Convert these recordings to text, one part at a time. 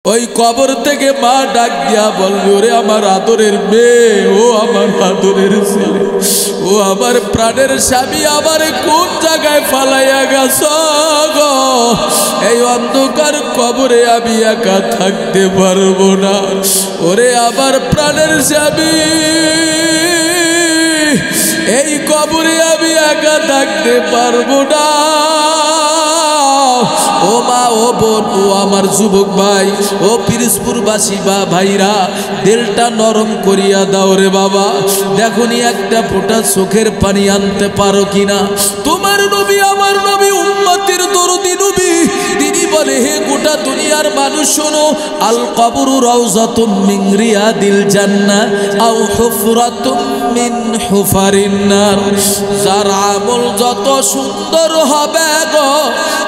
ওই কবর থেকে মা ডাক দিয়া বলবে, ওরে আমার আদরের মেয়ে, ও আমার আদরের ছেলে, ও আমার প্রাণের স্বামী, আমার কোন জায়গায় ফালাইয়া গেছ গো? এই অন্ধকার কবরে আমি একা থাকতে পারবো না। ওরে আমার প্রাণের স্বামী, এই কবরে আমি একা থাকতে পারবো না। ও মা, ও বোন, ও আমার যুবক ভাই, ও পিরিজপুরবাসী বা ভাইরা, দিলটা নরম করিয়া দাও রে বাবা। দেখুনি একটা ফোঁটা চোখের পানি আনতে পারো কিনা? তোমার নবী, আমার নবী, উম্মতের দরদি নবী, তিনি বলে, হে গোটা দুনিয়ার মানুষ শোনো, আল কবরু রাউযাতুম মিন রিয়াদিল জান্নাহ আও হুফরাতুম মিন হুফারিন নার। যার আমল যত সুন্দর হবে গো,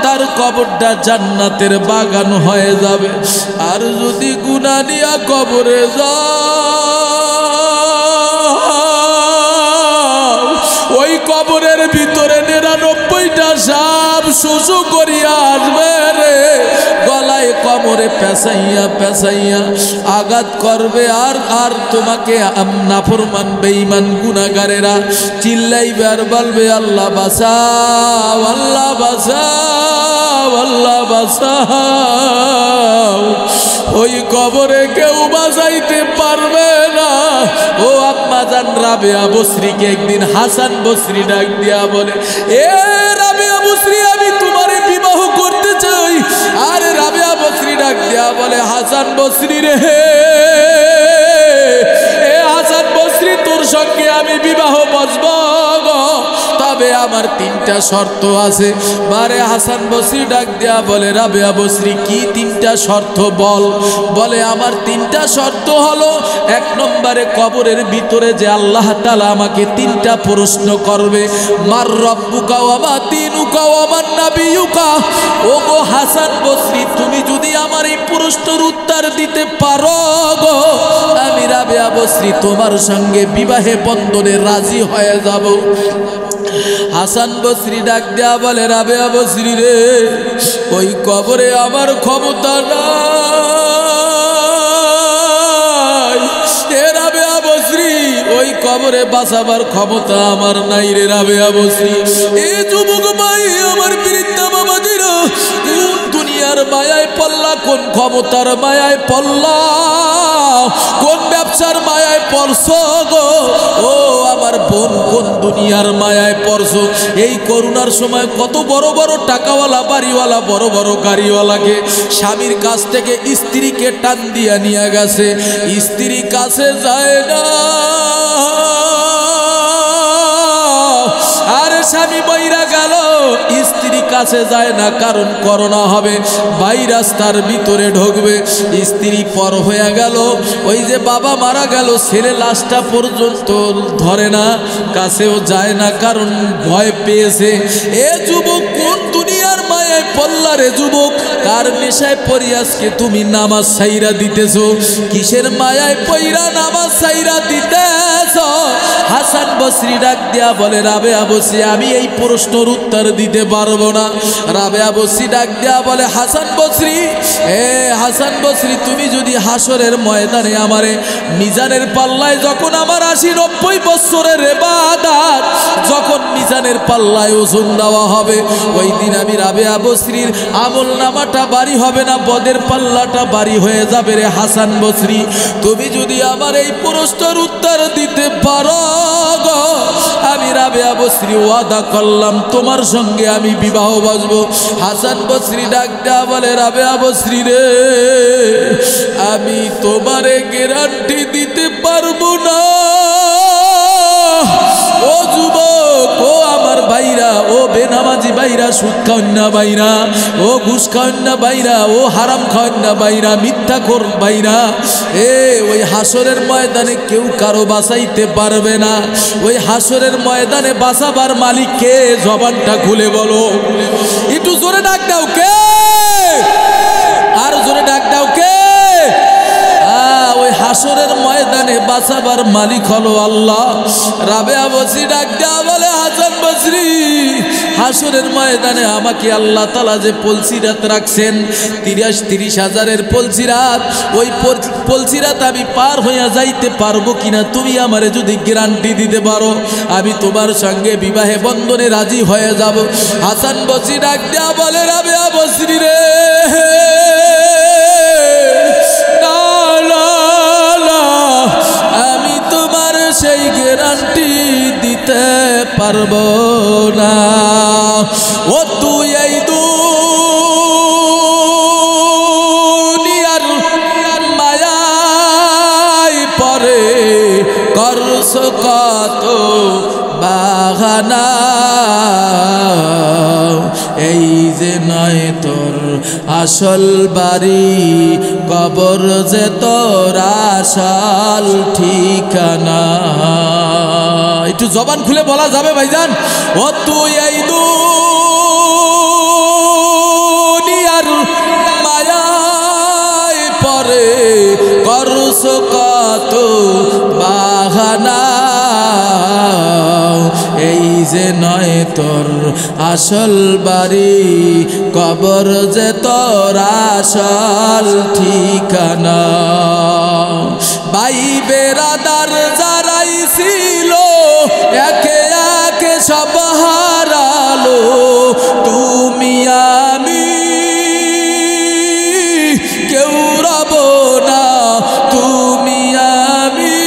তার কবরটা জান্নাতের বাগান হয়ে যাবে। আর যদি গুনাহ নিয়া কবরে যাও, ওই কবরের ভিতরে 99টা সাপ শুশু করিয়া আসবে রে, গলায় কবরে পেঁচাইয়া পেঁচাইয়া আঘাত করবে। আর তোমাকে নাফরমান বেঈমান গুনাহগারেরা চিল্লাইবে আর বলবে, আল্লাহ বাঁচাও, আল্লাহ বাঁচাও, আল্লাহ বাঁচাও। ওই কবরে কেউ বাঁচাইতে পারবে না। ও আম্মা জান রাবেয়া বসরিকে একদিন হাসান বসরি ডাক দিয়া বলে, এ রাবেয়া বসরি, আমি তোমারে বিবাহ করতে চাই। আরে রাবেয়া বসরি ডাক দিয়া বলে, হাসান বসরি রে, এ হাসান বসরি, তোর সঙ্গে আমি বিবাহ বসবো গো, তবে আমার 3টা শর্ত আছে। মারে হাসান বসরি ডাক দিয়া বলে, রাবেয়া বসরি কি 3টা শর্ত বল? বলে, আমার 3টা শর্ত হলো, 1 নম্বরে কবরের ভিতরে যে আল্লাহ তাআলা আমাকে 3টা প্রশ্ন করবে, মার রব্বুকা ওয়া মা দীনুকা ওয়া মান নাবিয়ুকা। ও গো হাসান বসরি, তুমি যদি আমার এই প্রশ্নের উত্তর দিতে পারো গো, আমি রাবেয়া বসরি তোমার সঙ্গে বিবাহে বন্ধনে রাজি হয়ে যাব। হাসান বসরি ডাক দেয়া বলে, রাবেয়া বসরি রে, ওই কবরে আমার ক্ষমতা নাই। এ রাবেয়া বসরি, ওই কবরে বাঁচাবার ক্ষমতা আমার নাই রে রাবেয়া বসরি। এ যুবক ভাই, আমার বৃদ্ধা বাবাজিরা, কোন দুনিয়ার মায়ায় পল্লা, কোন ক্ষমতার মায়ায় পল্লা, কোন ব্যবসার মায়ায় পড়ছো গো? ও আমার বোন, কোন দুনিয়ার মায়ায় পড়ছো? এই করোনার সময় কত বড় বড় টাকাওয়ালা, বাড়িওয়ালা, বড় বড় গাড়িওয়ালাকে স্বামীর কাছ থেকে স্ত্রীকে টান দিয়া নিয়ে গেছে, স্ত্রী কাছে যায় না। আরে স্বামী বইরা গেল, স্ত্রী কাছে যায় না, কারণ করোনা হবে, ভাইরাস তার ভিতরে ঢুকবে। স্ত্রী পর হয়ে গেল, ওই যে বাবা মারা গেল, ছেলে লাশটা পর্যন্ত ধরে না, কাছেও যায় না, কারণ ভয় পেয়েছে। এ যুবক, কোন দুনিয়ার মায়ায় পল্লা রে যুবক? কার নেশায় পড়ি আজকে তুমি নামাজ ছাইরা দিতেছো? কিসের মায়ায় পইরা নামাজ ছাইরা দিতেছ? হাসান বসরি ডাক দিয়া বলে, রাবেয়া বসরি, আমি এই প্রশ্নের উত্তর দিতে পারবো না। রাবেয়া বসরি ডাক দিয়া বলে, হাসান বসরি, এ হাসান বসরি, তুমি যদি হাসরের ময়দানে আমারে মিজানের পাল্লায় যখন আমার 80-90 বছরের ইবাদত যখন মিজানের পাল্লায় ওজন দেওয়া হবে, ওই দিন আমি রাবেয়া বসরির আমল নামাটা বাড়ি হবে না, বদের পাল্লাটা বাড়ি হয়ে যাবে রে হাসান বসরি। তুমি যদি আমার এই প্রশ্নের উত্তর দিতে পারো গো, আমি রাবেয়া বসরি ওয়াদা করলাম তোমার সঙ্গে আমি বিবাহ বসবো। হাসান বসরি ডাক দেয়া বলে, রাবেয়া বসরি রে, আমি তোমারে গ্যারান্টি দিতে পারবো না। ও যুবক, ও আমার ভাইরা, ও বেনামাজি ভাইরা, সুদ খাওয়ান্না ভাইরা, ও ঘুষ খাওয়ান্না ভাইরা, ও হারাম খাওয়ান্না ভাইরা, মিথ্যাখোর ভাইরা, ওই হাসরের ময়দানে কেউ কারো বাঁচাইতে পারবে না। ওই হাসরের ময়দানে বাঁচাবার মালিক কে? জবানটা খুলে বলো, একটু জোরে ডাক দাও কে? আর জোরে ডাক দাও কে? ওই হাসরের ময়দানে বাঁচাবার মালিক হলো আল্লাহ। রাবেয়া বসরি ডাক দেয়া বলে, হাসান বসরি, হাসরের ময়দানে আমাকে আল্লাহ তাআলা যে পলসিরাত রাখছেন 30,000-এর পলসিরাত, ওই পলসিরাত আমি পার হইয়া যাইতে পারবো কিনা তুমি আমারে যদি গ্যারান্টি দিতে পারো, আমি তোমার সঙ্গে বিবাহে বন্ধনে রাজি হয়ে যাব। হাসান বসরি ডাক দিয়া বলে, রাবেয়া বসরি রে, আমি তোমার সেই গ্যারান্টি দিতে পারবো না। ও তুই এই দুনিয়ার মায়ায় পরে করছ কত বাহানা, এই যে নয় তোর আসল বাড়ি, কবর যে তোর আসল ঠিকানা। একটু জবান খুলে বলা যাবে ভাইজান? ও তুই এই দুনিয়ার মায়ায় পরে করছ কত বাহানা, এই যে নয় তোর আসল বাড়ি, কবর যে তোর আসল ঠিকানা। ভাই বেরাদার যারাই ছিল একে একে সব হারালো, তুমি আমি কেউ রব না, তুমি আমি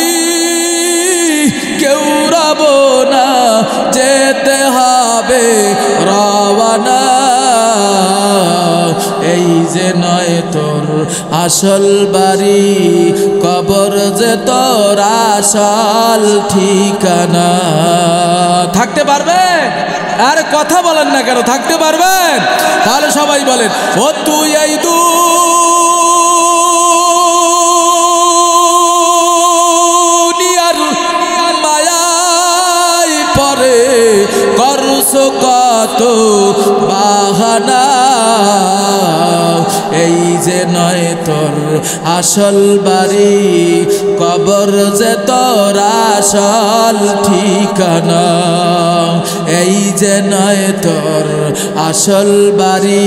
কেউ রব না, যেতে হবে রওয়ানা, এই যে নয় তোর আসল বাড়ি, কবর যে তোর আসল ঠিকানা। থাকতে পারবেন? আর কথা বলেন না কেন? থাকতে পারবেন? তাহলে সবাই বলেন, ও তুই এই দুনিয়ার মায়ায় পরে করছ কত বাহানা, এই যে নয় তোর আসল বাড়ি, কবর যে তোর আসল ঠিকানা, এই যে নয় তোর আসল বাড়ি,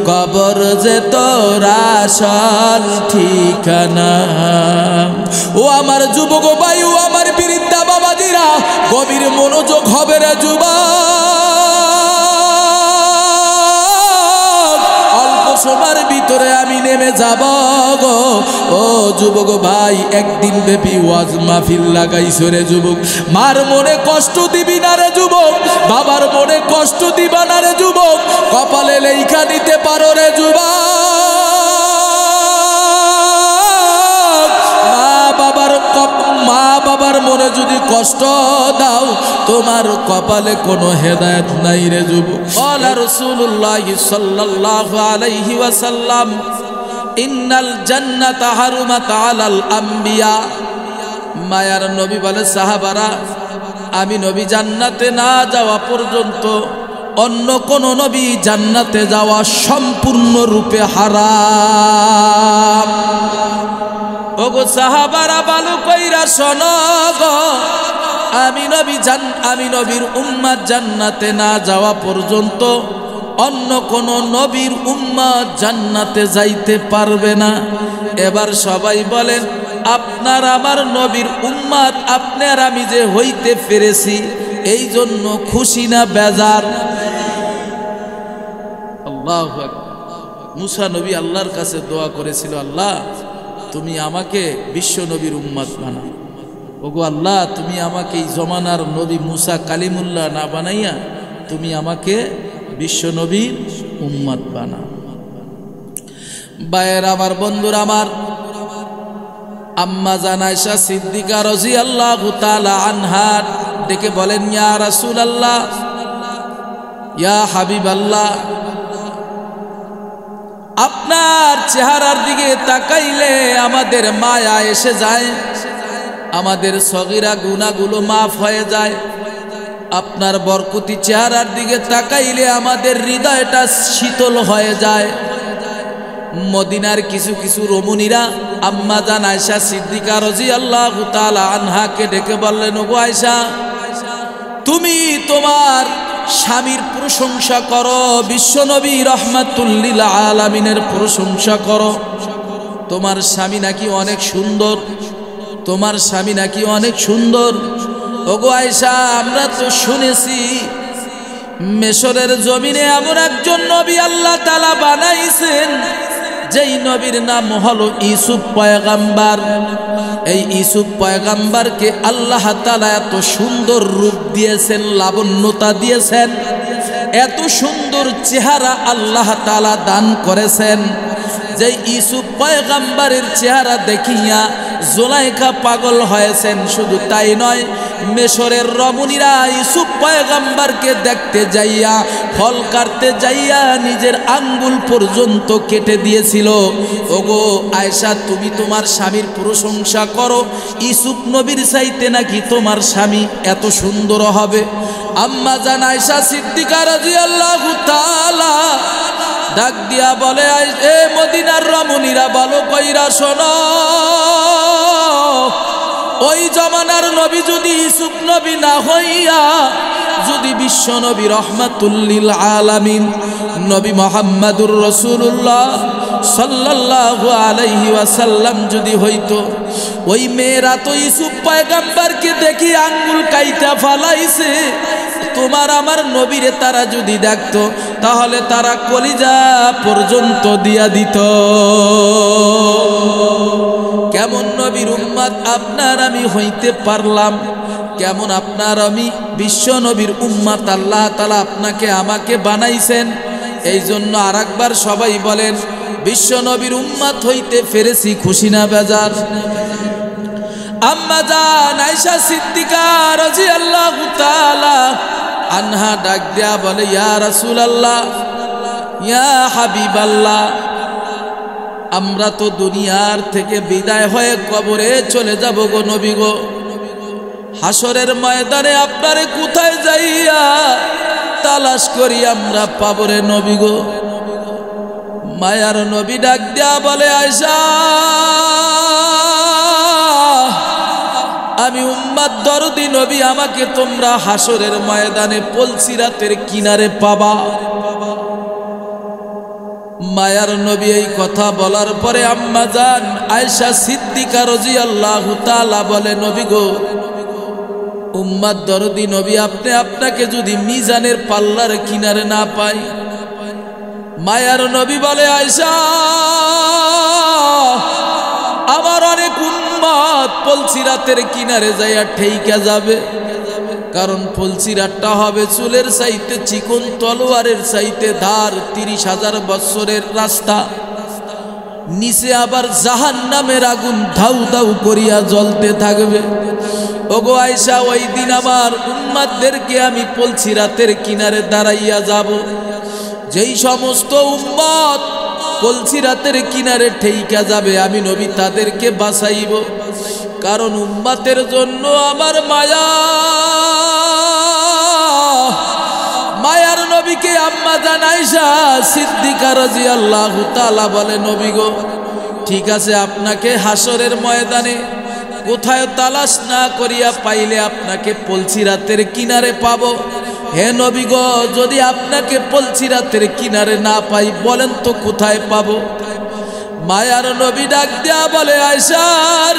কবর যে তোর আসল ঠিকানা। ও আমার যুবক ভাই, ও আমার বৃদ্ধা বাবাজিরা, গভীর মনোযোগ হবে রে যুবক, অল্প সময়ের ভিতরে আমি নেমে যাব গো। ও যুবক ভাই, একদিন ব্যাপী ওয়াজ মাহফিল লাগাইছো রে যুবক, মার মনে কষ্ট দিবি না রে যুবক, বাবার মনে কষ্ট দিবা না রে যুবক, কপালে লেখা নিতে পারো রে যুবক। মা বাবার মনে যদি কষ্ট দাও, তোমার কপালে কোনো হেদায়েত নাই রে যুবক। ক্বালা রাসূলুল্লাহ সাল্লাল্লাহু আলাইহি ওয়াসাল্লাম, ইন্নাল জান্নাতা হারুমাত আলাল আম্বিয়া। মায়ার নবী বলে, সাহাবারা, আমি নবী জান্নাতে না যাওয়া পর্যন্ত অন্য কোন নবী জান্নাতে যাওয়া সম্পূর্ণরূপে হারাম। ওগো সাহাবারা, ভালো কইরা শোনো গো, আমি নবীর উম্মত জান্নাতে না যাওয়া পর্যন্ত অন্য কোন নবীর উম্মত জান্নাতে যাইতে পারবে না। এবার সবাই বলেন, আপনার আমার নবীর উম্মত আপনার আমি যে হইতে পেরেছি, এই জন্য খুশি না বেজার? আল্লাহু আকবার। মুসা নবী আল্লাহর কাছে দোয়া করেছিল, আল্লাহ তুমি আমাকে বিশ্ব নবীর উম্মত বানাও। ওগো আল্লাহ, তুমি আমাকে এই জমানার নবী মুসা কালিমুল্লাহ না বানাইয়া তুমি আমাকে বিশ্ব নবীর উম্মত বানাও। ভাইয়ের আমার, বন্ধুরা আমার, আম্মা জান আয়েশা সিদ্দিকা রাদিয়াল্লাহু তাআলা আনহা ডেকে বলেন, ইয়া রাসূলুল্লাহ, ইয়া হাবিবাল্লাহ, আপনার চেহারার দিকে তাকাইলে আমাদের মায়া এসে যায়, আমাদের সগীরা গুনাহগুলো মাফ হয়ে যায়। আপনার বরকতি চেহারার দিকে তাকাইলে আমাদের হৃদয়টা শীতল হয়ে যায়। মদিনার কিছু কিছু রমণীরা আম্মা জান আয়েশা সিদ্দিকা রাদিয়াল্লাহু তাআলা আনহাকে ডেকে বললেন, ওগো আয়েশা, তুমি তোমার স্বামীর প্রশংসা করো, বিশ্বনবী রাহমাতুল লিল আলামিনের প্রশংসা করো। তোমার স্বামী নাকি অনেক সুন্দর, তোমার স্বামী নাকি অনেক সুন্দর। ওগো আয়েশা, আমরা তো শুনেছি মিশরের জমিনে এমন একজন নবী আল্লাহ তাআলা বানাইছেন, যেই নবীর নাম হলো ইউসুফ পয়গম্বর। এই ইউসুফ পয়গম্বরকে আল্লাহ তাআলা এত সুন্দর রূপ দিয়েছেন, লাবণ্যতা দিয়েছেন, এত সুন্দর চেহারা আল্লাহ তাআলা দান করেছেন, যে ইউসুফ পয়গম্বরের চেহারা দেখিয়া জুলাইখা পাগল হয়েছেন। শুধু তাই নয়, মিশরের রমণীরা ইউসুফ পয়গম্বরকে দেখতে যাইয়া, ফল কাটতে যাইয়া নিজের আঙ্গুল পর্যন্ত কেটে দিয়েছিল। ওগো আয়েশা, তুমি তোমার স্বামীর প্রশংসা করো, ইউসুফ নবীর চাইতে নাকি তোমার স্বামী এত সুন্দর হবে। আম্মা জান আয়েশা সিদ্দিকা রাদিয়াল্লাহু তাআলা ডাক দিয়া বলে, এ মদিনার রমণীরা ভালো কইরা শোনো, ওই জমানার নবী যদি ইউসুফ নবী না হইয়া যদি বিশ্ব নবী রাহমাতুল লিল আলামিন নবী মুহাম্মদুর রাসূলুল্লাহ সাল্লাল্লাহু আলাইহি ওয়াসাল্লাম যদি হইতো, ওই মেয়েরা তো ইউসুফ পয়গম্বরকে দেখি আঙ্গুল কাইটা ফালাইছে। তোমার আমার নবীরে তারা যদি দেখতো, তাহলে তারা কলিজা পর্যন্ত দিয়া দিত। কেমন নবীর উম্মত আপনার আমি হইতে পারলাম, কেমন আপনার আমি বিশ্ব নবীর উম্মত আল্লাহ তাআলা আপনাকে আমাকে বানাইছেন। এই জন্য আরেকবার সবাই বলেন, বিশ্ব নবীর উম্মত হইতে পেরেছি খুশি না বেজার। আম্মা জান আয়েশা সিদ্দিকা রাদিয়াল্লাহু তাআলা আনহা ডাক দেয়া বলে, ইয়া রাসূলুল্লাহ, ইয়া হাবিবাল্লাহ, আমরা তো দুনিয়ার থেকে বিদায় হয়ে কবরে চলে যাব গো নবী গো। হাসরের ময়দানে আপনারে কোথায় যাইয়া তালাশ করি আমরা পাবো রে নবী গো। মায়ার নবী ডাক দেয়া বলে, আয়েশা, আমি উম্মত দরদি নবী, আমাকে তোমরা হাসরের ময়দানে পুলসিরাতের কিনারে পাবা। মায়ার নবী এই কথা বলার পরে আম্মা জান আয়েশা সিদ্দিকা রাদিয়াল্লাহু তাআলা বলে, নবী গো, উম্মত দরদি নবী, আপনাকে যদি মিজানের পাল্লার কিনারে না পাই। মায়ার নবী বলে, আয়েশা, আমার অনেক উম্মত পুলসিরাতের কিনারে যাইয়া ঠেইকা যাবে, কারণ পুলসিরাতটা হবে চুলের চাইতে চিকন, তলোয়ারের চাইতে ধার, 30,000 বছরের রাস্তা। নিচে আবার জাহান্নামের আগুন ধাউ ধাউ করিয়া জ্বলতে থাকবে। ওগো আয়েশা, ওই দিন আমার উম্মতদেরকে আমি পুলসিরাতের কিনারে দাঁড়াইয়া যাব। যেই সমস্ত উম্মত পুলসিরাতের কিনারে ঠেইকা যাবে, আমি নবী তাদেরকে বাঁচাইব, কারণ উম্মতের জন্য আমার মায়া। মায়ার নবীকে আম্মা জান আয়েশা সিদ্দিকা রাদিয়াল্লাহু তাআলা বলে, নবী গো, ঠিক আছে, আপনাকে হাসরের ময়দানে কোথায় তালাশ না করিয়া পাইলে আপনাকে পুলসিরাতের কিনারে পাবো। হে নবী গো, যদি আপনাকে পুলসিরাতের কিনারে না পাই, বলেন তো কোথায় পাবো? মায়ার নবী ডাক দেয়া বলে, আয়েশা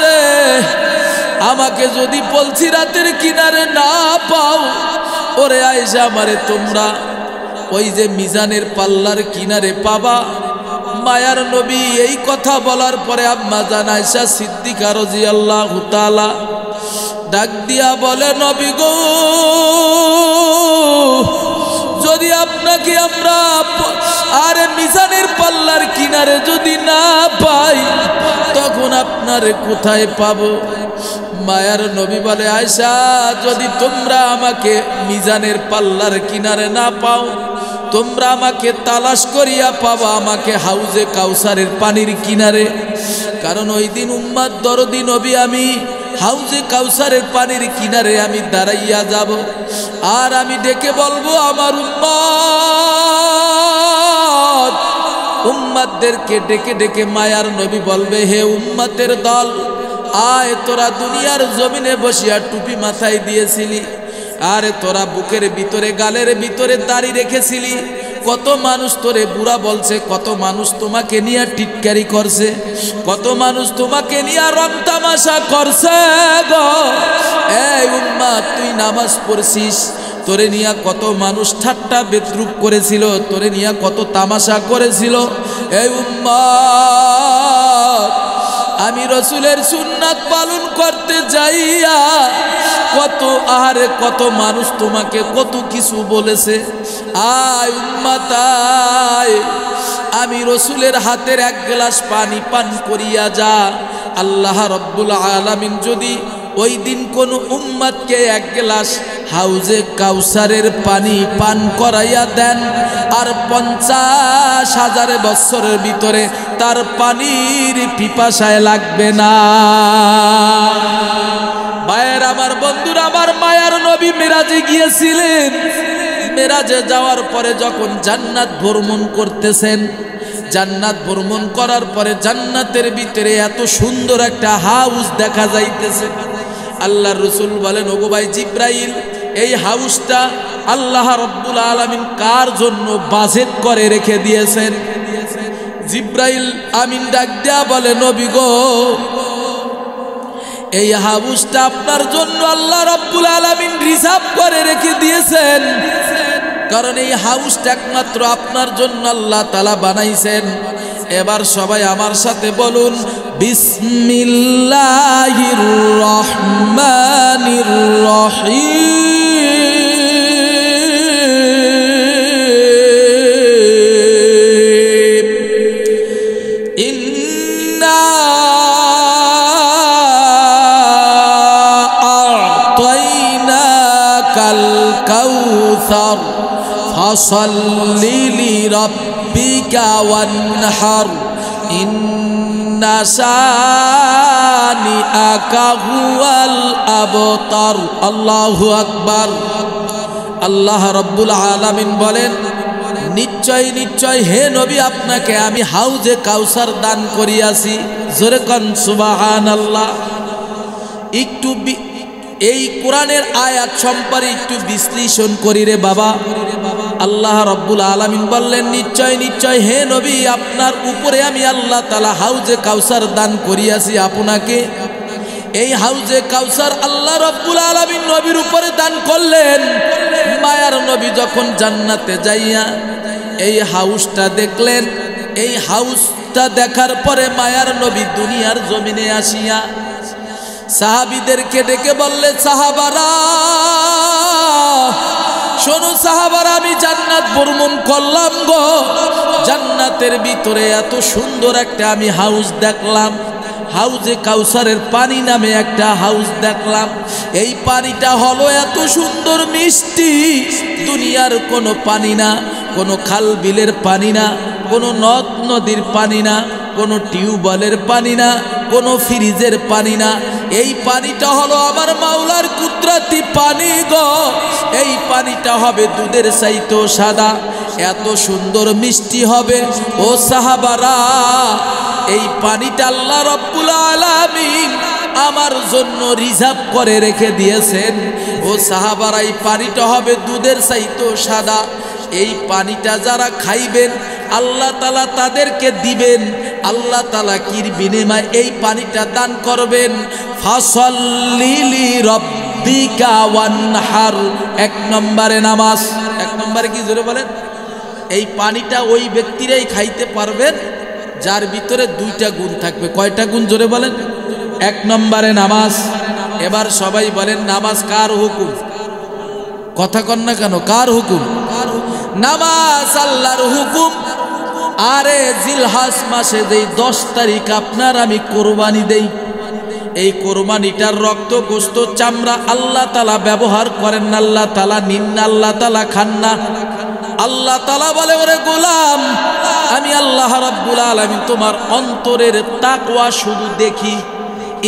রে, আমাকে যদি পুলসিরাতের কিনারে না পাও, ওরে আয়েশা, আমারে তোমরা ওই যে মিজানের পাল্লার কিনারে পাবা। মায়ার নবী এই কথা বলার পরে আম্মা জান আয়েশা সিদ্দিকা রাদিয়াল্লাহু তাআলা ডাক দিয়া বলে, নবী গো, যদি আপনাকে আমরা আরে মিজানের পাল্লার কিনারে যদি না পাই, তখন আপনারে কোথায় পাবো? মায়ার নবী বলে, আয়েশা, যদি তোমরা আমাকে মিজানের পাল্লার কিনারে না পাও, তোমরা আমাকে তালাশ করিয়া পাবা আমাকে হাউজে কাউসারের পানির কিনারে। কারণ ওই দিন উম্মত দরদি নবী আমি হাউজে কাউসারের পানির কিনারে আমি দাঁড়াইয়া যাব, আর আমি ডেকে বলবো, আমার উম্মতদেরকে ডেকে ডেকে মায়ার নবী বলবে, হে উম্মতের দল, আয় তোরা দুনিয়ার জমিনে বসিয়া টুপি মাথায় দিয়েছিলি, আরে তোরা বুকের ভিতরে গালের ভিতরে দাড়ি রেখেছিলি, কত মানুষ তোরে বুড়া বলছে, কত মানুষ তোমাকে নিয়ে টিটকারি করছে, কত মানুষ তোমাকে নিয়ে রং তামাশা করছে গো। এই উম্মত, তুই নামাজ পড়ছিস, তোরে নিয়ে কত মানুষ ঠাট্টা বিদ্রুপ করেছিল, তোরে নিয়ে কত তামাশা করেছিল। এই উম্মত, আমি রসুলের সুন্নাত পালন করতে যাইয়া কত মানুষ তোমাকে কত কিছু বলেছে। আয় উম্মত আয়, আমি রসুলের হাতের এক গ্লাস পানি পান করিয়া যা। আল্লাহ রব্বুল আলামিন যদি ওই দিন কোন উম্মতকে এক গ্লাস হাউজে কাউসারের পানি পান করাইয়া দেন, আর 50,000 বছরের ভিতরে তার পানির পিপাসায় লাগবে না। ভাইয়ের আমার, বন্ধুরা আমার, মায়ার নবী মেরাজে গিয়েছিলেন। মেরাজে যাওয়ার পরে যখন জান্নাত ভ্রমণ করতেছেন, জান্নাত ভ্রমণ করার পরে জান্নাতের ভিতরে এত সুন্দর একটা হাউস দেখা যাইতেছে। আল্লাহর রাসূল বলেন, ওগো ভাই জিব্রাইল, এই হাউসটা আল্লাহ রব্বুল আলামিন কার জন্য বাজেট করে রেখে দিয়েছেন? জিব্রাইল আমিন ডাক দেয়া বলে, নবী গো, এই হাউসটা আপনার জন্য আল্লাহ রব্বুল আলামিন রিজার্ভ করে রেখে দিয়েছেন, কারণ এই হাউসটা একমাত্র আপনার জন্য আল্লাহ তাআলা বানাইছেন। এবার সবাই আমার সাথে বলুন, বিসমিল্লাহির রহমানির রহিম। ইন্না আ'তাইনাকাল কাউসার ফাসাল্লি লিরাব্বিকা ওয়ানহার ইন্না শানিআকা হুয়াল আবতার। আল্লাহু আকবার। আল্লাহ রব্বুল আলামিন বলেন, নিশ্চয় নিশ্চয় হে নবী, আপনাকে আমি হাউজে কাউসার দান করিয়াছি। জোরে কোন সুবহানাল্লাহ। একটু এই কোরআনের আয়াত সম্পর্কে একটু বিশ্লেষণ করি রে বাবা। আল্লাহ রব্বুল আলামিন বললেন, নিশ্চয় নিশ্চয় হে নবী, আপনার উপরে আমি আল্লাহ তাআলা হাউজে কাউসার দান করিয়াছি আপনাকে। এই হাউজে কাউসার আল্লাহ রব্বুল আলামিন নবীর উপরে দান করলেন। মায়ার নবী যখন জান্নাতে যাইয়া এই হাউসটা দেখলেন, এই হাউসটা দেখার পরে মায়ার নবী দুনিয়ার জমিনে আসিয়া সাহাবীদেরকে ডেকে বললে, সাহাবারা শোনো, সাহাবারা, আমি জান্নাত ভ্রমণ করলাম গো। জান্নাতের ভিতরে এত সুন্দর একটা আমি হাউস দেখলাম, হাউজে কাউসারের পানি নামে একটা হাউস দেখলাম। এই পানিটা হলো এত সুন্দর মিষ্টি, দুনিয়ার কোনো পানি না, কোনো খাল বিলের পানি না, কোনো নদ নদীর পানি না, কোনো টিউবওয়েলের পানি না, কোনো ফ্রিজের পানি না। এই পানিটা হলো আমার মাওলার কুদরতি পানি গো। এই পানিটা হবে দুধের চাইতে সাদা, এত সুন্দর মিষ্টি হবে। ও সাহাবারা, এই পানিটা আল্লাহ রব্বুল আলামিন আমার জন্য রিজার্ভ করে রেখে দিয়েছেন। ও সাহাবারা, এই পানিটা হবে দুধের চাইতে সাদা। এই পানিটা যারা খাইবেন আল্লাহ তাআলা তাদেরকে দিবেন। আল্লাহ তাআলা কির বিনিময়ে এই পানিটা দান করবেন। ফাসাল্লি লিরাব্বিকা ওয়ানহার। এক নম্বরে নামাজ। এক নম্বরে কি জোরে বলেন? এই পানিটা ওই ব্যক্তিরাই খাইতে পারবেন যার ভিতরে দুইটা গুণ থাকবে। কয়টা গুণ জোরে বলেন? এক নম্বরে নামাজ। এবার সবাই বলেন, নামাজ কার হুকুম? কথা কন না কেন? কার হুকুম? নামাজ আল্লাহর হুকুম। আরে জিলহজ মাসে যেই 10 তারিখ আপনার আমি কোরবানি দেই, এই কোরবানিটার রক্ত গোশত চামড়া আল্লাহ তাআলা ব্যবহার করেন না, আল্লাহ তাআলা নিন না, আল্লাহ তাআলা খান না। আল্লাহ তাআলা বলে, ওরে গোলাম, আমি আল্লাহ রাব্বুল আলামিন তোমার অন্তরের তাকওয়া শুধু দেখি।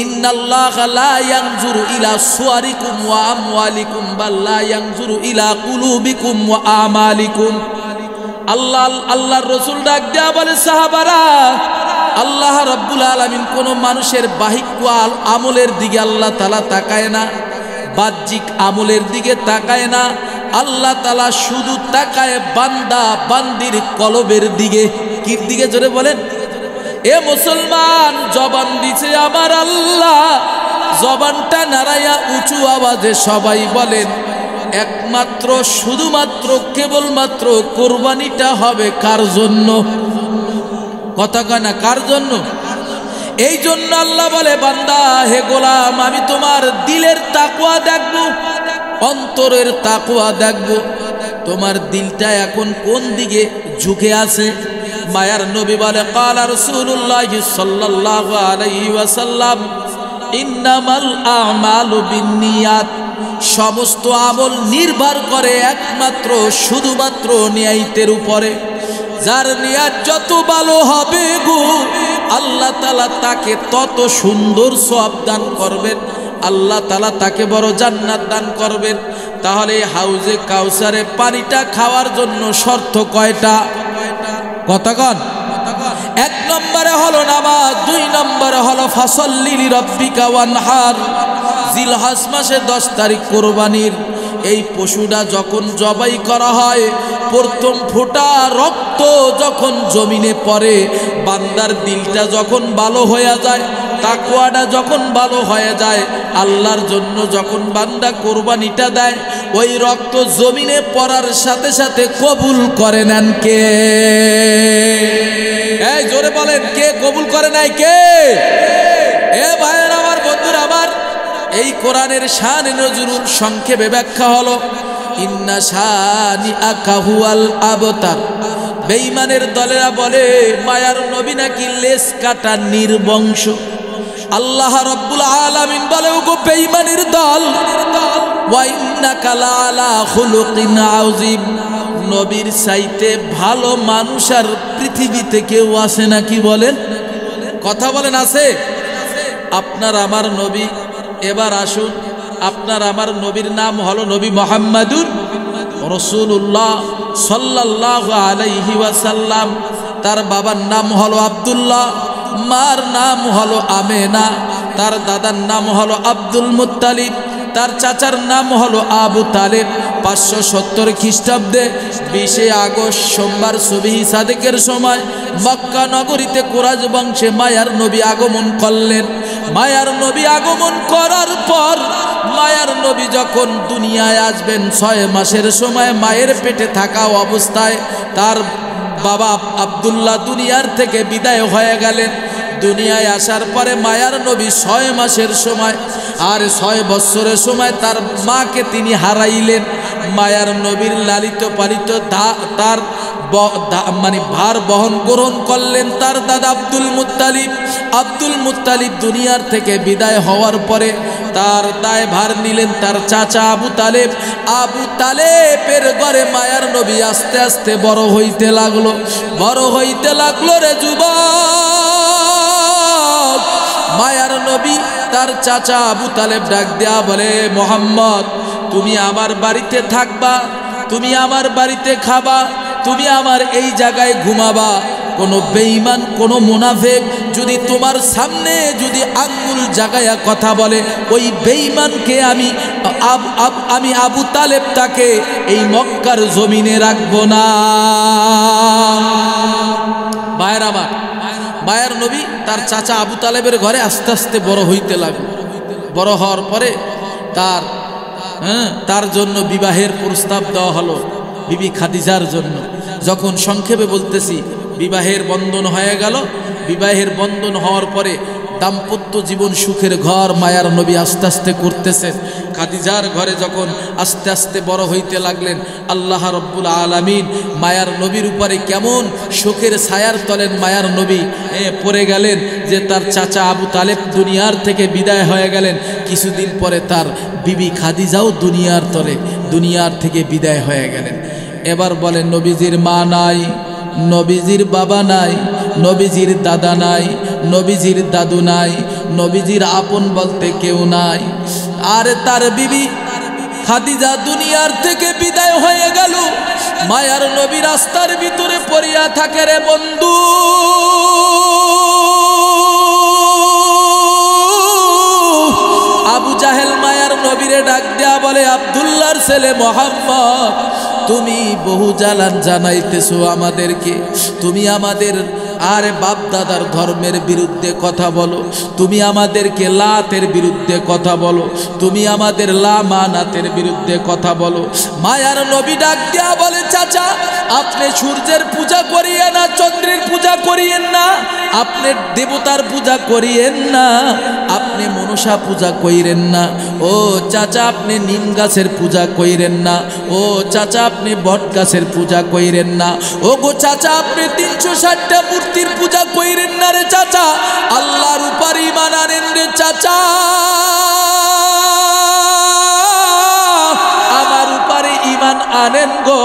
ইন্নাল্লাহা লা ইয়ানজুরু ইলা সুওয়ারিকুম ওয়া আমওয়ালিকুম বাল লা ইয়ানজুরু ইলা কুলুবিকুম ওয়া আমালিকুম। আল্লাহর রাসূল ডাক দেয়া বলে, সাহাবারা, আল্লাহ রাব্বুল আলামিন কোন মানুষের বাহিক আমলের দিকে আল্লাহ তাআলা তাকায় না, বাহ্যিক আমলের দিকে তাকায় না, আল্লাহ তাআলা শুধু তাকায় বান্দা বান্দির কলবের দিকে। কি দিকে জোরে বলেন? এ মুসলমান, জবান দিছে আমার আল্লাহ, জবানটা নাড়াইয়া উঁচু আওয়াজে সবাই বলেন একমাত্র শুধুমাত্র কেবলমাত্র কোরবানিটা হবে কার জন্য? কথা কয় না, কার জন্য? এই জন্য আল্লাহ বলে, বান্দা হে গোলাম, আমি তোমার দিলের তাকওয়া দেখব, অন্তরের তাকওয়া দেখব, তোমার দিলটা এখন কোন দিকে ঝুঁকে আছে। মায়ার নবী বলে, ক্বালা রাসূলুল্লাহ সাল্লাল্লাহু আলাইহি ওয়াসাল্লাম, ইন্নামাল আমালু বিন্নিয়াত, সমস্ত আমল নির্ভর করে একমাত্র শুধুমাত্র নিয়তের উপরে। যার নিয়ত যত ভালো হবে গো, আল্লাহ তাআলা তাকে তত সুন্দর সওয়াব দান করবেন, আল্লাহ তাআলা তাকে বড় জান্নাত দান করবেন। তাহলে হাউজে কাউসারে পানিটা খাওয়ার জন্য শর্ত কয়টা? কথা কন। এক নম্বরে হলো নামাজ, দুই নম্বরে হলো ফাসল্লি লিরাব্বিকা ওয়ানহার। জিলহজ মাসে 10 তারিখ কোরবানির এই পশুটা যখন জবাই করা হয়, প্রথম ফোঁটা রক্ত যখন জমিনে পড়ে, বান্দার দিলটা যখন ভালো হয়ে যায়, তাকওয়াটা যখন ভালো হয়ে যায়, আল্লাহর জন্য যখন বান্দা কোরবানিটা দেয়, ওই রক্ত জমিনে পড়ার সাথে সাথে কবুল করে নেন কে? এই জোরে বলেন, কে কবুল করে নাই? কে? এ ভাইয়ের আমার, বন্ধুরা আমার, এই কোরআনের শান নজরুল সংক্ষেপে ব্যাখ্যা হলো, ইন্না শানিআকা হুয়াল আবতার। বেঈমানের দলেরা বলে মায়ার নবী নাকি লেজ কাটা নির্বংশ। আল্লাহ রাব্বুল আলামিন বলে, ওগো বেঈমানের দল, ওয়া ইন্নাকা লাআলা খুলুকিন আযীম, নবীর চাইতে ভালো মানুষ আর পৃথিবীতে কেউ আছে নাকি? বলেন, কথা বলেন, আছে? আপনার আমার নবী, এবার আসুন, আপনার আমার নবীর নাম হলো নবী মুহাম্মাদুর রাসূলুল্লাহ সাল্লাল্লাহু আলাইহি ওয়াসাল্লাম। তার বাবার নাম হলো আব্দুল্লাহ, মার নাম হলো আমেনা, তার দাদার নাম হলো আব্দুল মুত্তালিব, তার চাচার নাম হলো আবু তালেব। 570 খ্রিস্টাব্দে 20 আগস্ট সোমবার সুবহি সাদেকের সময় মক্কা নগরীতে কুরাইশ বংশে মায়ার নবী আগমন করলেন। মায়ার নবী আগমন করার পর মায়ার নবী যখন দুনিয়ায় আসবেন, 6 মাসের সময় মায়ের পেটে থাকা অবস্থায় তার বাবা আব্দুল্লাহ দুনিয়ার থেকে বিদায় হয়ে গেলেন। দুনিয়ায় আসার পরে মায়ার নবী 6 মাসের সময় আর 6 বছরের সময় তার মাকে তিনি হারাইলেন। মায়ার নবীর লালিত পালিত তার মানে ভার গ্রহণ করলেন তার দাদা আব্দুল মুত্তালিব। আব্দুল মুত্তালিব দুনিয়ার থেকে বিদায় হওয়ার পরে তার দায় ভার নিলেন তার চাচা আবু তালেব। আবু তালেবের ঘরে মায়ার নবী আস্তে আস্তে বড় হইতে লাগলো, বড় হইতে লাগলো রে যুবক। মায়ার নবী তার চাচা আবু তালেব ডাক দেয়া বলে, মোহাম্মদ তুমি আমার বাড়িতে থাকবা, তুমি আমার বাড়িতে খাবা, তুমি আমার এই জায়গায় ঘুমাবা। কোনো বেঈমান কোনো মুনাফিক যদি তোমার সামনে যদি আঙ্গুল জাগায়া কথা বলে, ওই বেঈমানকে আমি আবু তালেব তাকে এই মক্কার জমিনে রাখবো না। ভাইয়ের আমার, মায়ার নবী তার চাচা আবু তালেবের ঘরে আস্তে আস্তে বড় হইতে লাগলো। বড় হওয়ার পরে তার জন্য বিবাহের প্রস্তাব দেওয়া হলো বিবি খাদিজার জন্য। যখন সংক্ষেপে বলতেছি, বিবাহের বন্ধন হয়ে গেল। বিবাহের বন্ধন হওয়ার পরে দাম্পত্য জীবন সুখের ঘর মায়ার নবী আস্তে আস্তে করতেছেন। খাদিজার ঘরে যখন আস্তে আস্তে বড় হইতে লাগলেন, আল্লাহ রব্বুল আলামিন মায়ার নবীর উপরে কেমন শোকের ছায়ার তলেন মায়ার নবী পড়ে গেলেন যে তার চাচা আবু তালেব দুনিয়ার থেকে বিদায় হয়ে গেলেন। কিছুদিন পরে তার বিবি খাদিজাও দুনিয়ার থেকে বিদায় হয়ে গেলেন। এবার বলেন, নবীজির মা নাই, নবীজির বাবা নাই, নবীজির দাদা নাই, নবীজির দাদু নাই, নবীজির আপন বলতে কেউ নাই। আর তার বিবি খাদিজা দুনিয়ার থেকে বিদায় হয়ে গেল। মায়ার নবী রাস্তার ভিতরে পড়িয়া থাকে রে বন্ধু। আবু জাহেল মায়ার নবীরে ডাক দেয়া বলে, আব্দুল্লাহর ছেলে মোহাম্মদ, তুমি বহু জ্বালান জানাইতেছো আমাদেরকে, তুমি আমাদের আর বাপ দাদার ধর্মের বিরুদ্ধে কথা বলো, তুমি আমাদেরকে লাতের বিরুদ্ধে কথা বলো, তুমি আমাদের লামানাতের বিরুদ্ধে কথা বলো। মায়ার নবী ডাক দেয়া বলে, চাচা আপনি সূর্যের পূজা করিয়েন না, চন্দ্রের পূজা করিয়েন না, আপনি দেবতার পূজা করিয়েন না, আপনি মনসা পূজা কইরেন না, ও চাচা আপনি নিম গাছের পূজা কইরেন না, ও চাচা আপনি বট গাছের পূজা কইরেন না, ও গো চাচা আপনি 360টা মূর্তির পূজা কইরেন না রে চাচা, আল্লাহর উপর ঈমান আনেন রে চাচা, আমার উপরে ঈমান আনেন গো,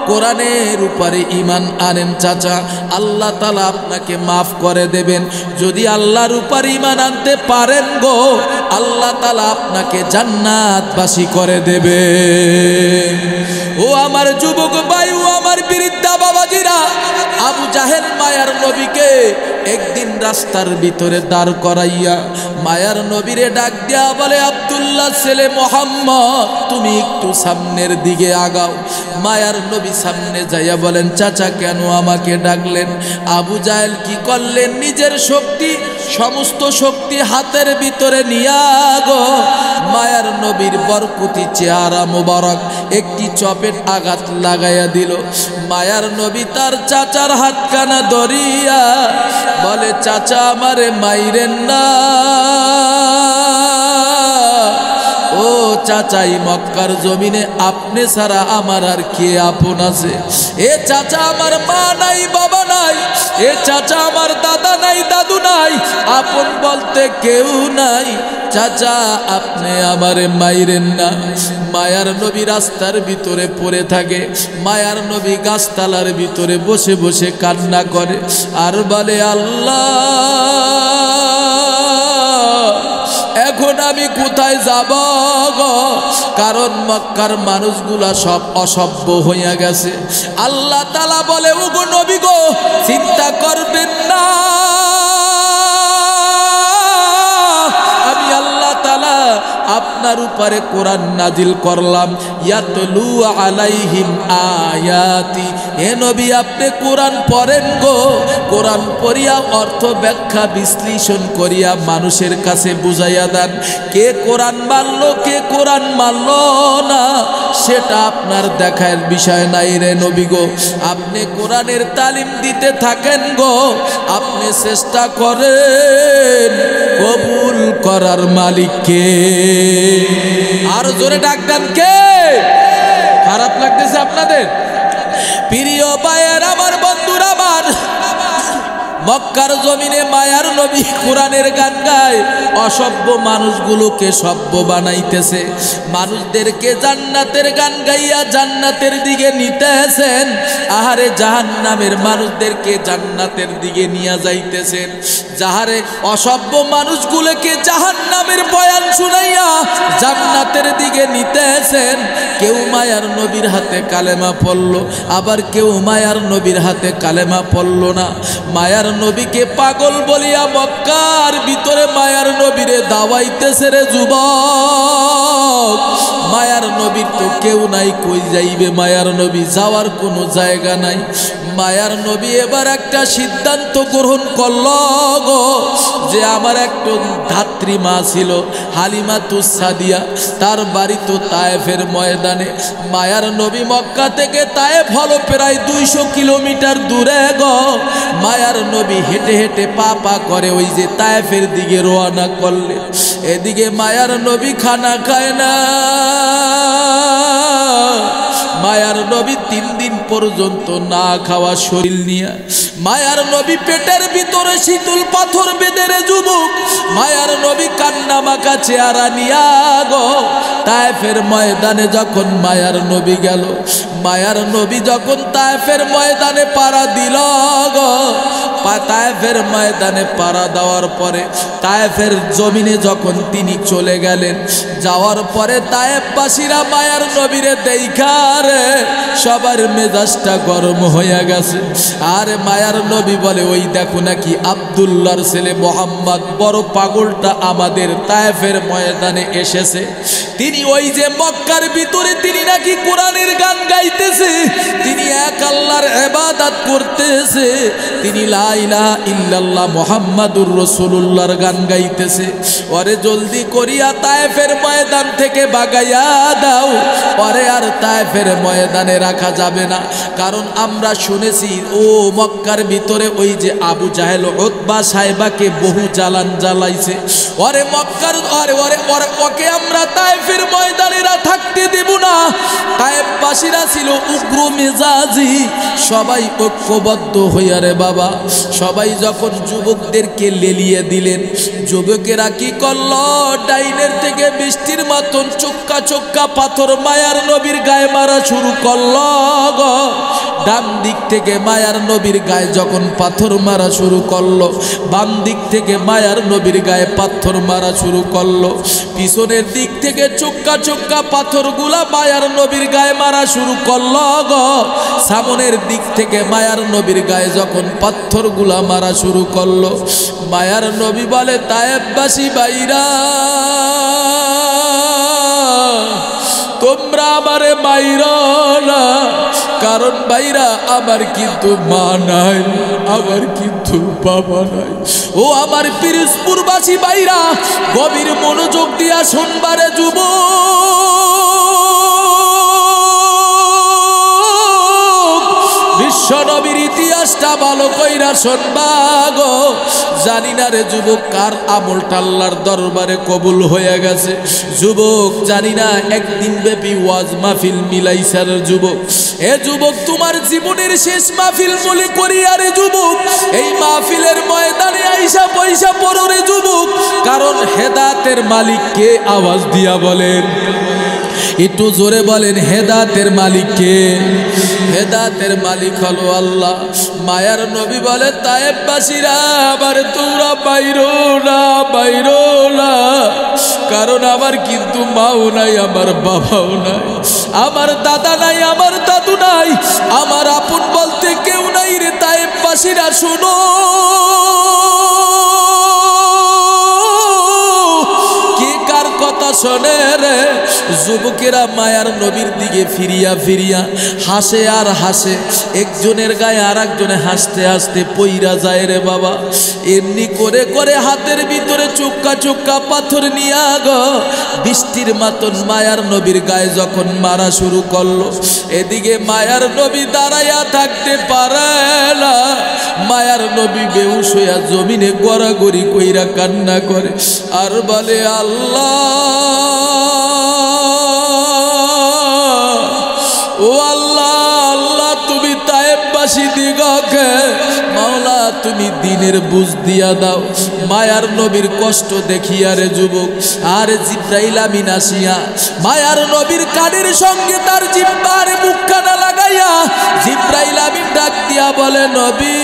কোরআনের উপরে ঈমান আনেন চাচা, আল্লাহ তাআলা আপনাকে মাফ করে দেবেন। যদি আল্লাহর উপর ঈমান আনতে পারেন গো, আল্লাহ তাআলা আপনাকে জান্নাতবাসী করে দেবে। ও আমার যুবক ভাই, ও আমার বৃদ্ধা বাবাজিরা, আবু জাহেল মায়ার নবীকে একদিন রাস্তার ভিতরে দাঁড় করাইয়া মায়ার নবীরে ডাক দেয়া বলে, আব্দুল্লাহ ছেলে মোহাম্মদ, তুমি একটু সামনের দিকে আগাও। মায়ার নবী সামনে যাইয়া বলেন, চাচা কেন আমাকে ডাকলেন? আবু জাহেল কি করলেন? নিজের শক্তি, সমস্ত শক্তি হাতের ভিতরে নিয়া গো মায়ার নবীর বরকতি চেহারা মোবারক একটি চপেট আঘাত লাগাইয়া দিল। মায়ার নবী তার চাচার হাতখানা ধরিয়া বলে, চাচা আমারে মাইরেন না, ও চাচাই মক্কার জমিনে আপনি ছাড়া আমার আর কে আপন আছে? এ চাচা আমার মা নাই, বাবা নাই, এ চাচা আমার দাদা নাই, দাদু নাই, আপন বলতে কেউ নাই, চাচা আপনি আমারে মাইরেন না। মায়ার নবী রাস্তার ভিতরে পড়ে থাকে, মায়ার নবী গাছতলার ভিতরে বসে বসে কান্না করে আর বলে, আল্লাহ এখন আমি কোথায় যাব গো? কারণ মক্কার মানুষগুলা সব অসভ্য হইয়া গেছে। আল্লাহ তাআলা বলে, ও গো নবী গো, চিন্তা করবেন না, আমি আল্লাহ তাআলা আপনার উপরে কোরআন নাজিল করলাম, ইয়াতলু আলাইহিম আয়াতি। হে নবী আপনি কোরআন পড়েন গো, কোরআন পড়িয়া অর্থ ব্যাখ্যা বিশ্লেষণ করিয়া মানুষের কাছে বুঝাইয়া দেন। কে কোরআন মানলো, কে কোরআন মানলো না, সেটা আপনার দেখার বিষয় নাই রে নবী গো। আপনি কোরআনের তালিম দিতে থাকেন গো, আপনি চেষ্টা করেন কবুল করার মালিককে। আর জোরে ডাক দেন কে? খারাপ লাগতেছে আপনাদের? প্রিয় ভাইয়ের আমার, বন্ধুরা আমার, মক্কার জমিনে মায়ার নবী কোরআনের গান গায়, অসভ্য মানুষগুলোকে সভ্য বানাইতেছে, মানুষদেরকে জান্নাতের গান গাইয়া জান্নাতের দিকে নিতেছেন, আহারে জাহান্নামের মানুষদেরকে জান্নাতের দিকে নিয়ে যাইতেছেন। যাহারে অসভ্য মানুষগুলোকে জাহান্নামের বয়ান শুনাইয়া জান্নাতের দিকে নিতেছেন। কেউ মায়ার নবীর হাতে কালেমা পড়ল, আবার কেউ মায়ার নবীর হাতে কালেমা পড়ল না। মায়ার নবীকে পাগল বলিয়া মক্কার ভিতরে মায়ার নবীরে দাওয়াইতেছে রে যুবক। মায়ার নবীর তো কেউ নাই, কই যাইবে মায়ার নবী? যাওয়ার কোনো জায়গা নাই। মায়ার নবী এবার একটা সিদ্ধান্ত গ্রহণ করল গো, যে আমার একটা ধাত্রী মা ছিল হালিমাতুস সাদিয়া, তার বাড়ি তো তায়েফের ময়দানে। মায়ার নবী মক্কা থেকে তায়েফ হলো প্রায় 200 কিলোমিটার দূরে গো। মায়ার নবী হেঁটে হেঁটে পা পা করে ওই যে তায়েফের দিকে রওনা করলে। এদিকে মায়ার নবী খানা খায় না। মায়ার নবী 3 দিন পর্যন্ত না খাওয়া শরীর নিয়ে, মায়ার নবী পেটের ভিতরে শীতল পাথর বেঁধে রে যুবক, মায়ার নবী কান্না মাখা চেহারা নিয়া গো তায়েফের ময়দানে যখন মায়ার নবী গেল, মায়ার নবী যখন তায়েফের ময়দানে পাড়া দিল গো, তায়েফের ময়দানে পাড়া দেওয়ার পরে তায়েফের জমিনে যখন তিনি চলে গেলেন, যাওয়ার পরে তায়েফবাসীরা মায়ার নবীরে দেখারে সবার মেজাজটা গরম হয়ে গেছে। আর মায়ার নবী বলে, ওই দেখো নাকি আব্দুল্লাহর ছেলে মোহাম্মদ বড় পাগলটা আমাদের তায়েফের ময়দানে এসেছে। তিনি ওই যে মক্কার ভিতরে তিনি নাকি কোরআনের গান গাইতেছে, তিনি এক আল্লাহর ইবাদত করতেছে, তিনি লা ইলাহা ইল্লাল্লাহ মুহাম্মাদুর রাসূলুল্লাহর গান গাইতেছে। ওরে জলদি করিয়া তায়েফের ময়দান থেকে বাগাইয়া দাও, পরে আর তায়েফের ময়দানে রাখা যাবে না। কারণ আমরা শুনেছি ও মক্কার ভিতরে ওই যে আবু জাহেল উতবা সাহেবাকে বহু জ্বালান জ্বালাইছে। ওরে মক্কার ওকে আমরা তায়েফের ময়দানে থাকতে দেব না। তায়েফবাসীরা ছিল উগ্র মেজাজি, সবাই ঐক্যবদ্ধ হইয়া রে বাবা, সবাই যখন যুবকদেরকে লেলিয়ে দিলেন, যুবকেরা কি করল, ডাইনের থেকে বৃষ্টির মতন চোক্কা চোক্কা পাথর মায়ার নবীর গায়ে মারা শুরু করল। ডান দিক থেকে মায়ার নবীর গায়ে যখন পাথর মারা শুরু করলো, বাম দিক থেকে মায়ার নবীর গায়ে পাথর মারা শুরু করলো, পিছনের দিক থেকে চোক্কা চোক্কা পাথরগুলা মায়ার নবীর গায়ে মারা শুরু করলো গো। সামনের দিক থেকে মায়ার নবীর গায়ে যখন পাথরগুলা মারা শুরু করলো, মায়ার নবী বলে, তায়েফবাসী বাইরা তোমরা আমারে মাইরো না, কারণ বাইরা আমার কিন্তু মা নাই, আমার কিন্তু বাবা নাই। ও আমার পিরোজপুরবাসী বাইরা, গভীর মনোযোগ দিয়া শুনবারে বিশ্ব নবীর ইতিহাসটা ভালো কইরা শুনবা গো। জানি না রে যুবক কার আমলটা আল্লাহর দরবারে কবুল হয়ে গেছে। যুবক জানি না একদিন ব্যাপী ওয়াজ মাহফিল মিলাইছার যুবক, এ যুবক তোমার জীবনের শেষ মাহফিল মনে করিয়া রে যুবক, এই মাহফিলের ময়দানে আইসা পয়সা পড়ো রে যুবক। কারণ হেদায়েতের মালিক কে? আওয়াজ দিয়া বলেন, একটু জোরে বলেন, হেদায়েতের মালিক কে? হেদায়েতের মালিক হলো আল্লাহ। মায়ার নবী বলে, তায়েফবাসীরা আবার তোমরা বাইরো না, বাইরো না, কারণ আমার কিন্তু মাও নাই, আমার বাবাও নাই, আমার দাদা নাই, আমার দাদু নাই, আমার আপন বলতে কেউ নাই রে। তায়েফবাসীরা শোনো, কথা শোনে রে। যুবকেরা মায়ার নবীর দিকে ফিরিয়া ফিরিয়া হাসে আর হাসে, একজনের গায়ে আর একজনে হাসতে হাসতে পইরা যায় রে বাবা। এমনি করে করে হাতের ভিতরে চোক্কা চোক্কা পাথর নিয়া গো বৃষ্টির মতন মায়ার নবীর গায়ে যখন মারা শুরু করলো, এদিকে মায়ার নবী দাঁড়াইয়া থাকতে পারে না। মায়ার নবী বেহুশ হইয়া জমিনে গড়াগড়ি কইরা কান্না করে আর বলে, আল্লাহ ও আল্লাহ, আল্লাহ তুমি তায়েফবাসী দিগকে মাওলা তুমি দিনের বুঝ দিয়া দাও। মায়ার নবীর কষ্ট দেখিয়া রে যুবক, আর জিব্রাইল আমিন আসিয়া মায়ার নবীর কানের সঙ্গে তার জিহ্বার মুখখানা লাগাইয়া জিব্রাইল আমিন ডাক দিয়া বলে, নবী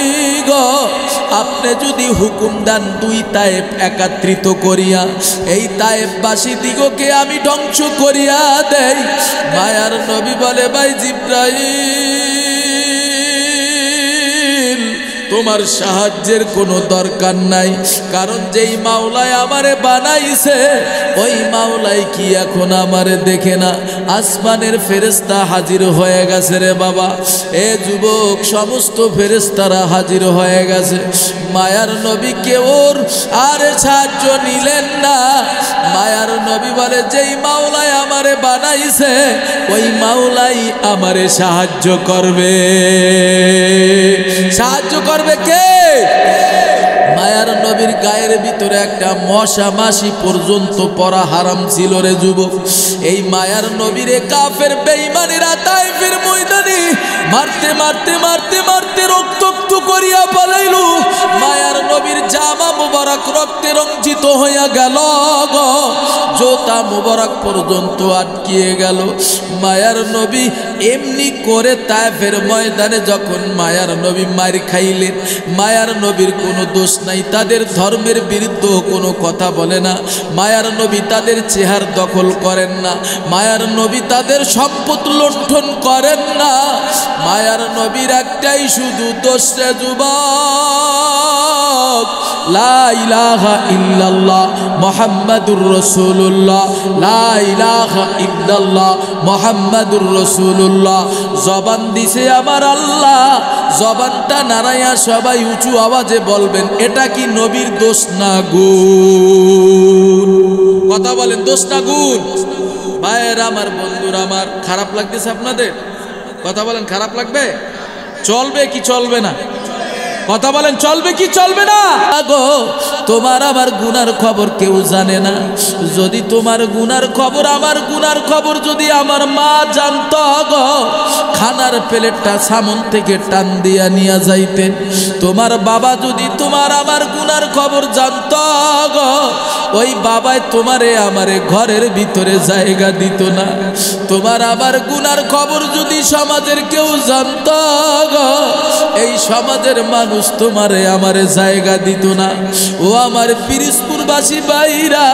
গো, আপনি যদি হুকুম দেন দুই তায়েফ একত্রিত করিয়া এই তায়েফবাসী দিগকে আমি ধ্বংস করিয়া দেই। মায়ার নবী বলে, ভাই জিব্রাইল, তোমার সাহায্যের কোনো দরকার নাই, কারণ যেই মাওলায় আমারে বানাইছে ওই মাওলাই কি এখন আমারে দেখে না? আসমানের ফেরেশতা হাজির হয়ে গেছে রে বাবা। এ যুবক, সমস্ত ফেরেশতারা হাজির হয়ে গেছে। মায়ার নবী কেউর আর সাহায্য নিলেন না। মায়ার নবী বলে, যেই মাওলাই আমারে বানাইছে ওই মাওলাই আমারে সাহায্য করবে। সাহায্য করবে কে? মায়ার নবীর গায়ের ভিতরে একটা মশা মাছি পর্যন্ত পরা হারাম ছিল রে যুবক। এই মায়ার নবীরে কাফের বেঈমানেরা তাইফের ময়দানে মারতে মারতে মারতে মারতে রক্তাক্ত করিয়া পালাইল। মায়ার নবীর জামা মুবারক রক্তে রঞ্জিত হইয়া গেল, জোতা মুবারক পর্যন্ত আটকিয়ে গেল। মায়ার নবী এমনি করে তাইফের ময়দানে যখন মায়ার নবী মার খাইলেন, মায়ার নবীর কোনো দোষ নাই, তাদের ধর্মের বিরুদ্ধে কোনো কথা বলে না, মায়ার নবী তাদের চেহার দখল করেন না, মায়ার নবী তাদের সম্পদ লুণ্ঠন করেন না। মায়ার নবীর একটাই শুধু দোষ রে যুবক, লা ইলাহা ইল্লাল্লাহ মুহাম্মাদুর রাসূলুল্লাহ, লা ইলাহা ইল্লাল্লাহ মুহাম্মাদুর রাসূলুল্লাহ। জবান দিছে আমার আল্লাহ, জবানটা নাড়াইয়া সবাই উঁচু আওয়াজে বলবেন, এটা কি নবীর দোষ না গুণ? কথা বলেন, দোষ না গুণ? ভাইয়েরা আমার, বন্ধুরা আমার, খারাপ লাগতেছে আপনাদের? কথা বলেন, খারাপ লাগবে? চলবে কি চলবে না? কথা বলেন, চলবে কি চলবে না? আগো তোমার আমার গুনার খবর কেউ জানে না। যদি তোমার গুনার খবর, আমার গুনার খবর যদি আমার মা জানতো, গো খানার প্লেটটা সামন থেকে টান দিয়া নিয়ে যাইতেন। তোমার বাবা যদি তোমার আমার গুনার খবর জানতো, গো ওই বাবাই তোমারে আমারে ঘরের ভিতরে জায়গা দিত না। তোমার আমার গুনার খবর যদি সমাজের কেউ জানতো, গো এই সমাজের মানুষ তোমারে আমারে জায়গা দিত না। ও আমার পিরিজপুরবাসী ভাইরা,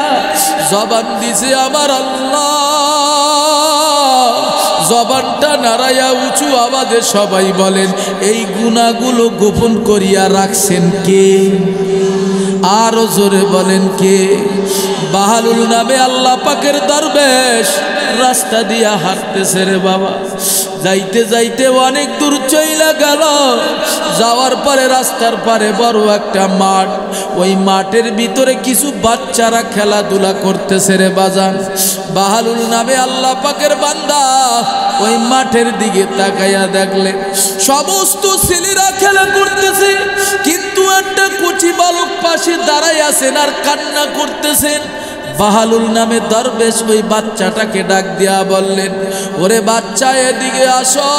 জবান দিছে আমার আল্লাহ, জবানটা নাড়াইয়া উঁচু আওয়াজে সবাই বলেন, এই গুনাহগুলো গোপন করিয়া রাখছেন কে? আরো জোরে বলেন কে? বাহালুল নামে আল্লাহ পাকের দরবেশ রাস্তা দিয়া হাঁটতেছে রে বাবা। যাইতে যাইতে অনেক দূর চইলা গেল, যাওয়ার পরে রাস্তার পারে বড় একটা মাঠ, ওই মাঠের ভিতরে কিছু বাচ্চারা খেলাধুলা করতেছে রে বাজান। বাহালুল নামে আল্লাহ পাকের বান্দা ওই মাঠের দিকে তাকাইয়া দেখলেন সমস্ত ছেলেরা খেলা করতেছে, কিন্তু একটা কচি বালক পাশে দাঁড়াই আছেন আর কান্না করতেছেন। বাহালুল নামে দরবেশ ওই বাচ্চাটাকে ডাক দিয়া বললেন, ওরে বাচ্চা এদিকে আসো।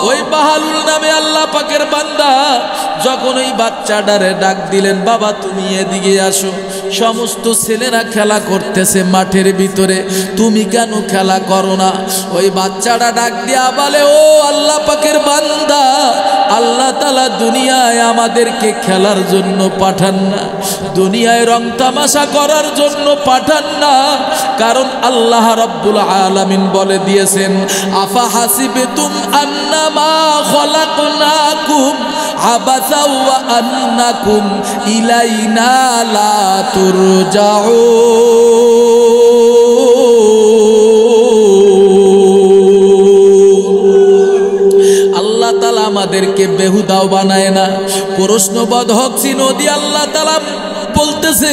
ওই বাহালুল নামে আল্লাহ পাকের বান্দা যখন ওই বাচ্চাটারে ডাক দিলেন, বাবা তুমি এদিকে আসো, সমস্ত ছেলেরা খেলা করতেছে মাঠের ভিতরে, তুমি কেন খেলা করো না? ওই বাচ্চাটা ডাক দিয়া বলে, ও আল্লাহ পাকের বান্দা, আল্লাহ তাআলা দুনিয়ায় আমাদেরকে খেলার জন্য পাঠান না, দুনিয়ায় রং তামাশা করার জন্য পাঠান না। কারণ আল্লাহ রাব্বুল আলামিন বলে দিয়েছেন, আফা হাসিবতুম আন্নামা খলাকনাকুম আবাসা ওয়া আন্নাকুম ইলাইনা লা তুরজাউন। আল্লাহ তাআলা আমাদেরকে বেহুদাও বানায় না। প্রশ্নবোধক চিহ্ন আল্লাহ তাআলা বলতেছে,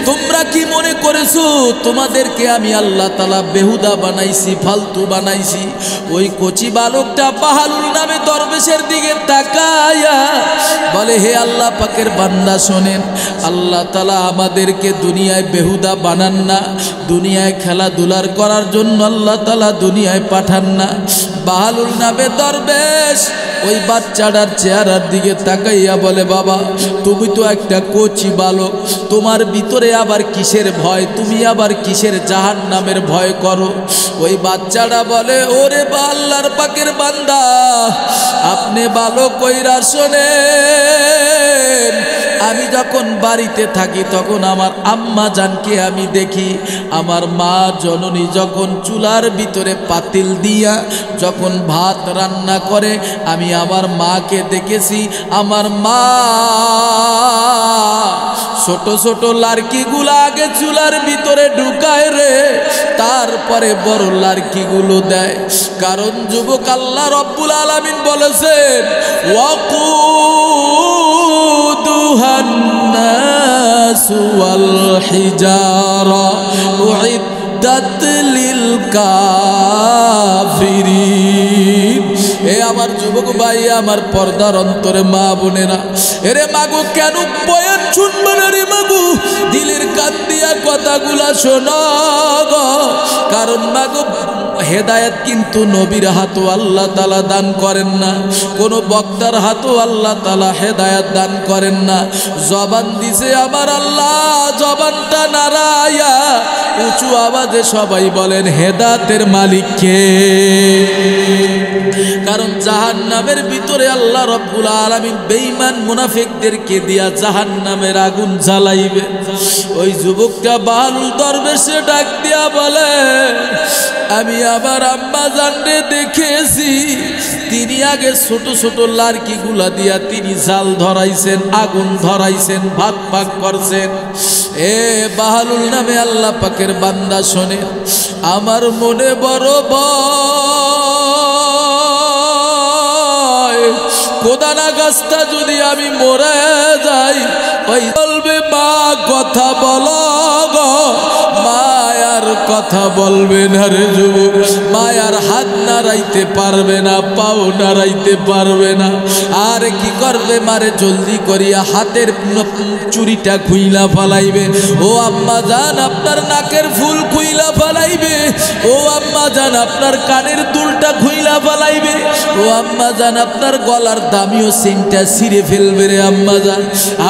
তোমরা কি মনে করেছো তোমাদেরকে আমি আল্লাহ তাআলা বেহুদা বানাইছি, ফালতু বানাইছি? ওই কচি বালকটা বাহালুল নামে দরবেশের দিকে তাকায়া বলে, হে আল্লাহ পাকের বান্দা শোনেন, আল্লাহ তাআলা আমাদেরকে দুনিয়ায় বেহুদা বানান না, দুনিয়ায় খেলাধুলার করার জন্য আল্লাহ তাআলা দুনিয়ায় পাঠান না। বাহালুল নামে দরবেশ ওই বাচ্চাটার চেহারার দিকে তাকাইয়া বলে, বাবা তুমি তো একটা কচি বালক, তোমার ভিতরে আবার কিসের ভয়? তুমি আবার কিসের জাহান্নামের ভয় করো? ওই বাচ্চাটা বলে, ওরে আল্লাহর পাকের বান্দা, আপনি ভালো কইরা শোনেন, আমি যখন বাড়িতে থাকি তখন আমার আম্মা জানকে আমি দেখি, আমার মা জননী যখন চুলার ভিতরে পাতিল দিয়া যখন ভাত রান্না করে, আমি আমার মাকে দেখেছি, আমার মা ছোট ছোট লাড়কিগুলো আগে চুলার ভিতরে ঢুকায় রে, তারপরে বড় লাড়কিগুলো দেয়। কারণ যুবক, আল্লাহ রব্বুল আলামিন বলেছেন, ওয়াকুদুহান নাসু ওয়াল হিজারা উইদ্দাত লিল কাফিরিন। এ আমার যুবক ভাই এই আমার পর্দার অন্তরে মা বোনেরা, এরে মাগো কেন বয়ান শুনবে না রে মাগো, দিলের কান দিয়া কথাগুলা শোনো গো। কারণ মাগো হেদায়েত কিন্তু নবীর হাতও আল্লাহ তাআলা দান করেন না, কোনো বক্তার হাতও আল্লাহ তাআলা হেদায়েত দান করেন না। জবান দিছে আমার আল্লাহ, জবানটা নাড়ায়া উঁচু আওয়াজে সবাই বলেন হেদায়েতের মালিক কে? কারণ জাহান্নামের ভিতরে আল্লাহ রব্বুল আলামিন বেঈমান মুনাফিকদেরকে দিয়া জাহান্নামের আগুন জ্বালাইবে। ওই যুবকটা বালুল দরবেশে ডাক দিয়া বলে, আমি আমার আম্মা জানরে দেখেছি, তিনি আগে ছোট ছোট লার্কি গুলা দিয়া তিনি জাল ধরাইছেন, আগুন ধরাইছেন, ভাত পাক করছেন। এ বাহালুল নামে আল্লাহ পাকের বান্দা শোনে, আমার মনে বড় ভয়, কোদানা গাছটা যদি আমি মরে যাই, ওই বলবে মা কথা বলো গো, মায়ার কথা বলবে না রে যুবক, মায়ার হাত নাড়াইতে পারবে না, পাও নাড়াইতে পারবে না। আর কি করবে? মারে জলদি করিয়া হাতের চুরিটা খুইলা ফালাইবে। ও আম্মা জান আপনার নাকের ফুল খুইলা ফালাইবে, ও আম্মা জান আপনার কানের দুলটা খুইলা ফালাইবে, ও আম্মা জান আপনার গলার দামিও সিনটা ছিঁড়ে ফেলবে রে আম্মা জান।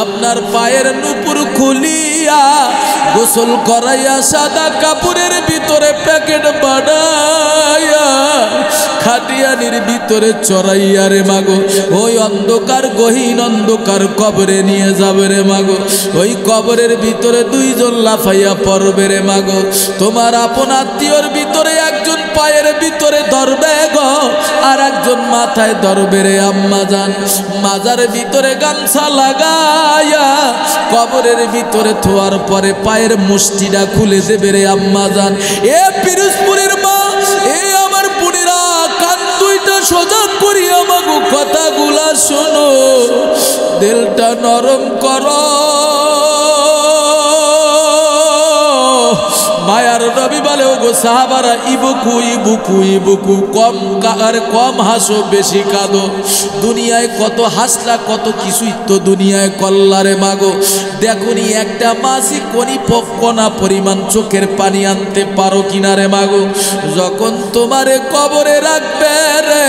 আপনার পায়ের নুপুর খুলিয়া গোসল করাইয়া সাদা কাপড়ের ভিতরে প্যাকেট বানাইয়া খাটিয়ানির ভিতরে চড়াইয়া রে মাগো ওই অন্ধকার গহীন অন্ধকার কবরে নিয়ে যাবে রে মাগো। ওই কবরের ভিতরে দুইজন লাফাইয়া পড়বে রে মাগো। তোমার আপন আত্মীয়র ভিতরে একজন পায়ের ভিতরে ধরবে গো, আর একজন মাথায় ধরবে রে আম্মা জান। মাজার ভিতরে গামছা লাগাইয়া কবরের ভিতরে থোয়ার পরে পায়ের মুষ্টিটা খুলে দেবে রে আম্মা জান। এ পিরোজপুরের মা, এ আমার বোনেরা, কান দুইটা সোজা করিয়া মাগো কথাগুলা শোনো, দিলটা নরম করো। মায়ার নবী বলে, ও গো সাহাবারা, ইবুকু ইবুকু ইবুকু, কম হাসো বেশি কাঁদো। দুনিয়ায় কত হাসলা, কত কিছুই তো দুনিয়ায় কল্লারে মাগো। দেখুনি একটা মাসি কোনি পক্কনা পরিমাণ চোখের পানি আনতে পারো কিনারে মাগো। যখন তোমারে কবরে রাখবে রে,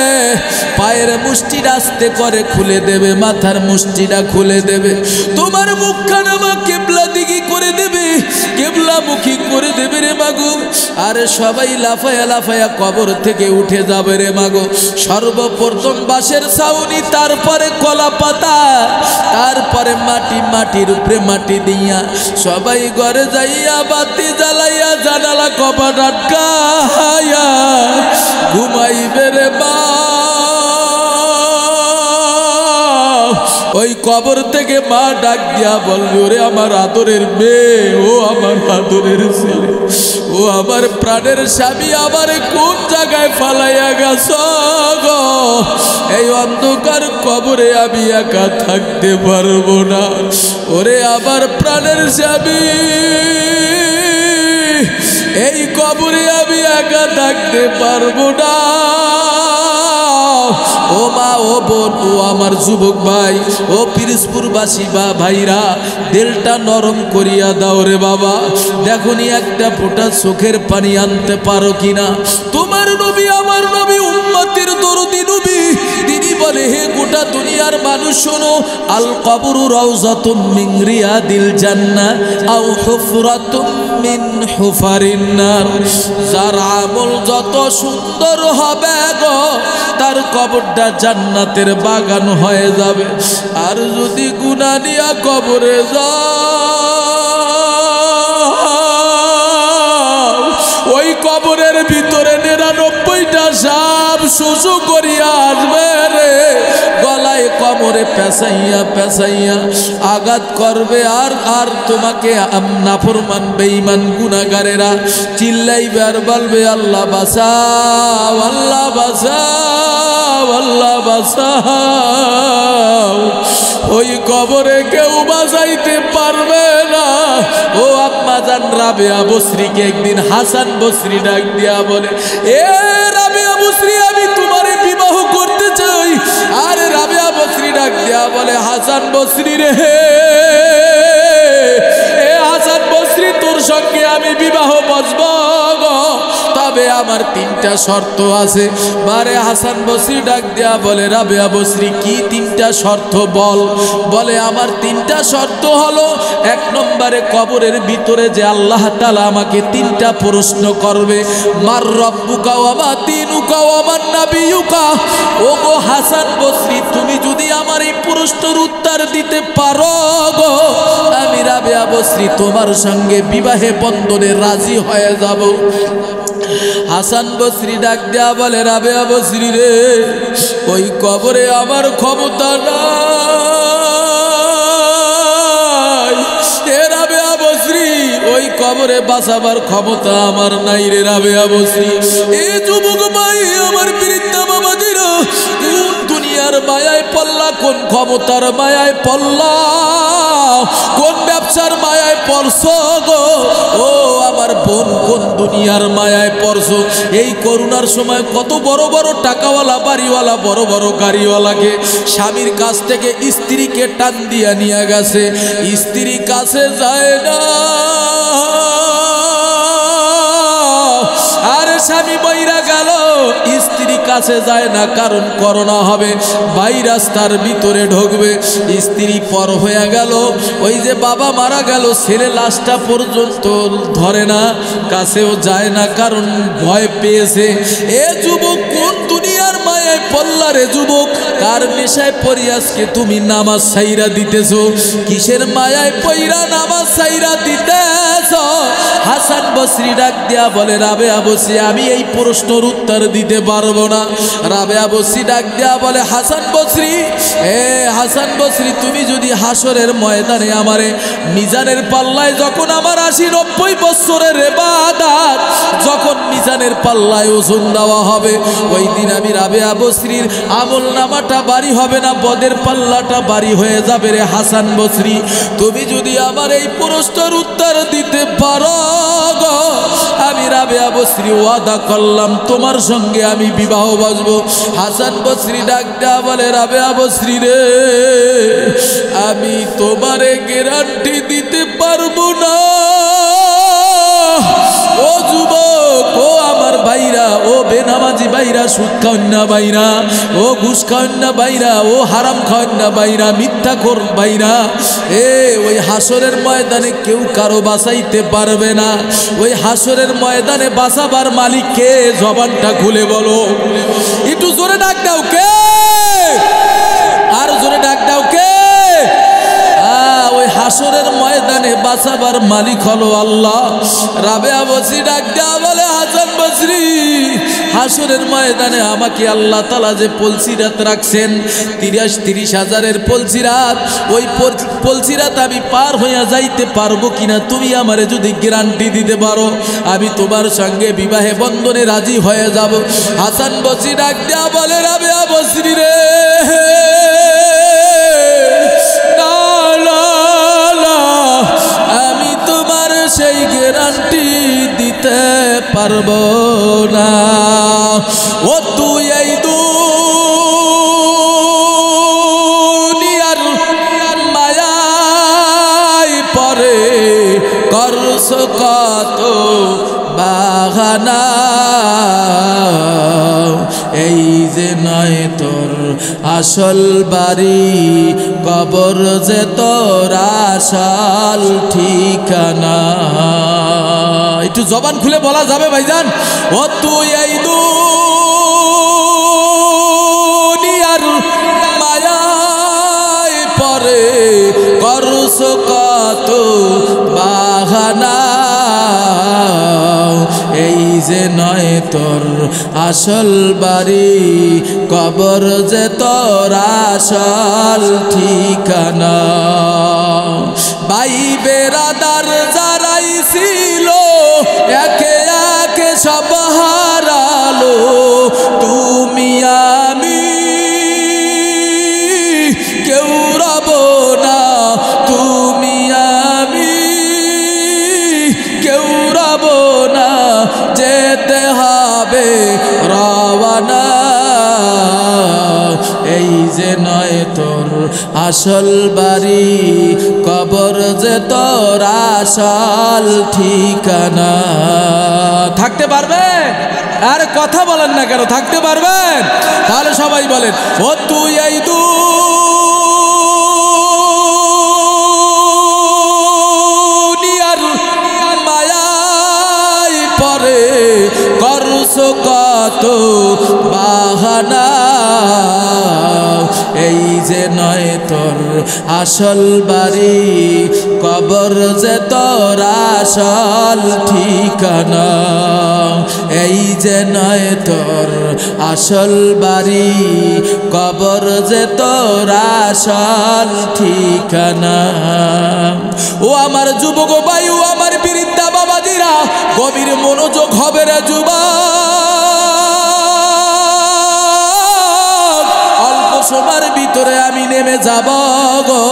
পায়ের মুষ্টিটা আস্তে করে খুলে দেবে, মাথার মুষ্টিটা খুলে দেবে, তোমার মুখখানা মা কেবলা দিকে করে দেবে, কেবলা মুখী করে দেবে রে মাগো। আরে সবাই লাফায়া লাফায়া কবর থেকে উঠে যাবে রে মাগো। সর্বপ্রথম বাঁশের ছাউনি, তারপরে কলা পাতা, তারপরে মাটি, মাটির উপরে মাটি দিয়া সবাই ঘরে যাইয়া বাতি জ্বালাইয়া জানালা কপাট আটকাইয়া ঘুমাইবে রে মা। ওই কবর থেকে মা ডাক দিয়া বলবে, ওরে আমার আদরের মেয়ে, ও আমার আদরের ছেলে, ও আমার প্রাণের স্বামী, আমারে কোন জায়গায় ফালাইয়া গেছ গো? এই অন্ধকার কবরে আমি একা থাকতে পারবো না। ওরে আমার প্রাণের স্বামী, এই কবরে আমি একা থাকতে পারবো না। ও মা, ও বোন, ও আমার যুবক ভাই, ও পিরোজপুরবাসী বা ভাইরা, দিলটা নরম করিয়া দাও রে বাবা। দেখুনি একটা ফোঁটা চোখের পানি আনতে পারো কিনা। তোমার নবী, আমার নবী, উম্মতের দরদি নবী, তিনি বলে, হে গোটা দুনিয়ার মানুষ শোনো, আল কবরু রাউযাতুম মিন রিয়াদিল জান্নাহ আও হুফরাতুম মিন হুফারিন নার। যার আমল যত সুন্দর হবে গো, তার কবরটা জান্নাতের বাগান হয়ে যাবে। আর যদি গুনাহ নিয়া কবরে যাও, ওই কবরের ভিতরে 99টা সাপ শুশু করিয়া আসবে রে, গলায় কোমরে পেঁচাইয়া পেঁচাইয়া আঘাত করবে। আর তোমাকে নাফরমান বেঈমান গুনাহগারেরা চিল্লাইবে আর বলবে, আল্লাহ বাঁচাও, আল্লাহ বাঁচাও, আল্লাহ বাঁচাও। ওই কবরে কেউ বাঁচাইতে পারবে না। ও আম্মা জান রাবেয়া বসরিকে একদিন হাসান বসরি ডাক দিয়া বলে, এ রাবেয়া বসরি, আমি তোমারে বিবাহ করতে চাই, দেয়া বলে হাসান বসরি রে, এ হাসান বসরি তোর সঙ্গে আমি বিবাহ বসবো, তবে আমার তিনটা শর্ত আছে। বারে হাসান বসরি ডাক দেয়া বলে রাবেয়া বসরি কি তিনটা শর্ত বল। বলে আমার তিনটা শর্ত হলো, এক নম্বরে কবরের ভিতরে যে আল্লাহ তাআলা আমাকে তিনটা প্রশ্ন করবে, মার রব্বুকা ওয়া মা দীনুকা ওয়া মান নাবিয়ুকা। ওগো হাসান বসরি তুমি যদি আমার এই প্রশ্নের উত্তর দিতে পারো গো, আমি রাবেয়া বসরি তোমার সঙ্গে বিবাহে বন্ধনে রাজি হয়ে যাব। হাসান বসরি ডাক দেয়া বলে রাবেয়া বসরি রে, ওই কবরে আমার ক্ষমতা নাই, এ রাবেয়া বসরি ওই কবরে বাঁচাবার ক্ষমতা আমার নাই রে রাবেয়া বসরি। এ যুবক ভাই আমার বৃদ্ধা বাবাজিরা, কোন দুনিয়ার মায়ায় পল্লা, কোন ক্ষমতার মায়ায় পল্লা, কোন ব্যবসার মায়ায় পড়ছো গো, ও আমার বোন কোন দুনিয়ার মায়ায় পড়ছো। এই করোনার সময় কত বড় বড় টাকাওয়ালা বাড়িওয়ালা বড় বড় গাড়িওয়ালাকে স্বামীর কাছ থেকে স্ত্রীকে টান দিয়া নিয়ে গেছে, স্ত্রী কাছে যায় না, আরে স্বামী বইরা গেল স্ত্রী কাছে যায় না, কারণ করোনা হবে, ভাইরাস তার ভিতরে ঢুকবে। স্ত্রী পর হয়ে গেল, ওই যে বাবা মারা গেল ছেলে লাশটা পর্যন্ত ধরে না, কাছেও যায় না, কারণ ভয় পেয়েছে। এ যুবক কোন দুনিয়ার মায়ায় পল্লা রে যুবক, কার নেশায় পড়ি আজকে তুমি নামাজ সাইরা দিতেছো, কিসের মায়ায় পইরা নামাজ সাইরা দিতেছ। হাসান বসরি ডাক দেয়া বলে রাবেয়া বসরি আমি এই প্রশ্নের উত্তর দিতে পারবো না। রাবেয়া বসরি ডাক দেয়া বলে হাসান বসরি, এ হাসান বসরি তুমি যদি হাসরের ময়দানে আমারে মিজানের পাল্লায় যখন আমার 80-90 বছরের ইবাদত যখন মিজানের পাল্লায় ওজন দেওয়া হবে, ওই দিন আমি রাবেয়া বসরির আমল নামাটা বাড়ি হবে না, বদের পাল্লাটা বাড়ি হয়ে যাবে রে হাসান বসরি। তুমি যদি আমার এই প্রশ্নের উত্তর দিতে পারো গো, আমি রাবেয়া বসরি ওয়াদা করলাম তোমার সঙ্গে আমি বিবাহ বসবো। হাসান বসরি ডাক দেয়া বলে রাবেয়া বসরি রে, আমি তোমারে গ্যারান্টি দিতে পারবো না। ও যুবক, ও আমার ভাইরা, ও বেনামাজি ভাইরা, সুদ খাওয়ান্না ভাইরা, ও ঘুষ খাওয়ান্না ভাইরা, ও হারাম খাওয়ান্না ভাইরা, মিথ্যাখোর ভাইরা, এ ওই হাসরের ময়দানে কেউ কারো বাঁচাইতে পারবে না। ওই হাসরের ময়দানে বাঁচাবার মালিক কে? জবানটা খুলে বলো, একটু জোরে ডাক দাও কে, আর জোরে ডাক দাও কে? ওই হাসরের ময়দানে বাঁচাবার মালিক হলো আল্লাহ। রাবেয়া বসরি ডাক দেয়া বলে হাসান বসরি, হাসরের ময়দানে আমাকে আল্লাহ তাআলা যে পলসিরাত রাখছেন 30,000-30,000 পলসিরাত, ওই পলসিরাত আমি পার হইয়া যাইতে পারবো কিনা তুমি আমারে যদি গ্যারান্টি দিতে পারো, আমি তোমার সঙ্গে বিবাহে বন্ধনে রাজি হয়ে যাব। হাসান বসরি ডাক দেয়া বলে রাবেয়া বসরি রে, সেই গ্যারান্টি দিতে পারবো না। ও তুই এই দুনিয়ার মায়ায় পরে করছ কত বাহানা, এই যে নয় তোর আসল বাড়ি, কবর যে তোর আসল ঠিকানা। একটু জবান খুলে বলা যাবে ভাইজান? ও তুই এই দুনিয়ার মায়ায় পরে করছ কত বাহানা, এই যে নয় তোর আসল বাড়ি, কবর যে তোর আসল ঠিকানা। ভাই বেরাদার যারাই ছিল একে একে সব হারালো, তুমি আমি কেউ রব না, তুমি আমি কেউ রব না, যেতে হবে রওয়ানা, এই যে নয় তোর আসল বাড়ি, কবর যে তোর আসল ঠিকানা। থাকতে পারবে? আর কথা বলেন না কেন? থাকতে পারবেন? তাহলে সবাই বলেন, ও তুই এই দুনিয়ার মায়ায় পরে করছো কত বাহানা, এই যে নয় তোর আসল বাড়ি, কবর যে তোর আসল ঠিকানা। এই যে নয় তোর আসল বাড়ি, কবর যে তোর আসল ঠিকানা। ও আমার যুবক ভাই, ও আমার বৃদ্ধা বাবাজিরা, গভীর মনোযোগ হবে রে যুবক। অল্প সময়ের ভিতরে আমি নেমে যাব গো।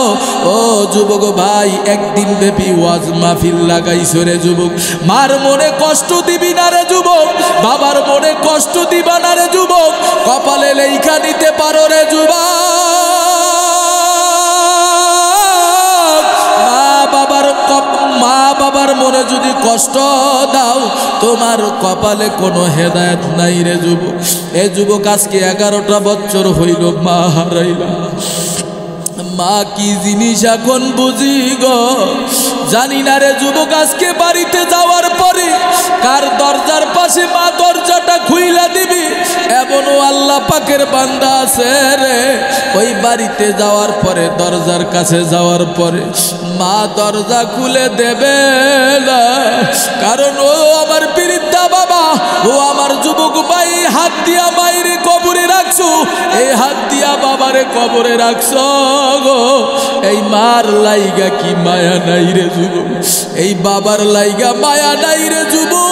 ও যুবক ভাই, একদিন ব্যাপী ওয়াজ মাহফিল লাগাইছো রে যুবক। মার মনে কষ্ট দিবি না রে যুবক, বাবার মনে কষ্ট দিবা না রে যুবক। কপালে লেখা নিতে পারো রে যুবক। মা বাবার মনে যদি কষ্ট দাও, তোমার কপালে কোনো হেদায়েত নাই রে যুবক। এ যুবক, আজকে 11টা বছর হইল মা হারাইলাম। মা কি জিনিস এখন বুঝি গো, জানি না রে যুবক। আজকে বাড়িতে যাওয়ার পরে কার দরজার পাশে মা দরজাটা খুইলা দিবি, এমনও আল্লাহ পাকের বান্দা আছে রে। ওই বাড়িতে যাওয়ার পরে, দরজার কাছে যাওয়ার পরে মা দরজা খুলে দেবে না, কারণ ও আমার বৃদ্ধা বাবা, ও আমার যুবক ভাই, হাত দিয়া মায়ের কবরে রাখছো, এই হাত দিয়া বাবারে কবরে রাখছো গো। এই মার লাইগা কি মায়া নাই রে যুবক? এই বাবার লাইগা মায়া নাই রে যুবক।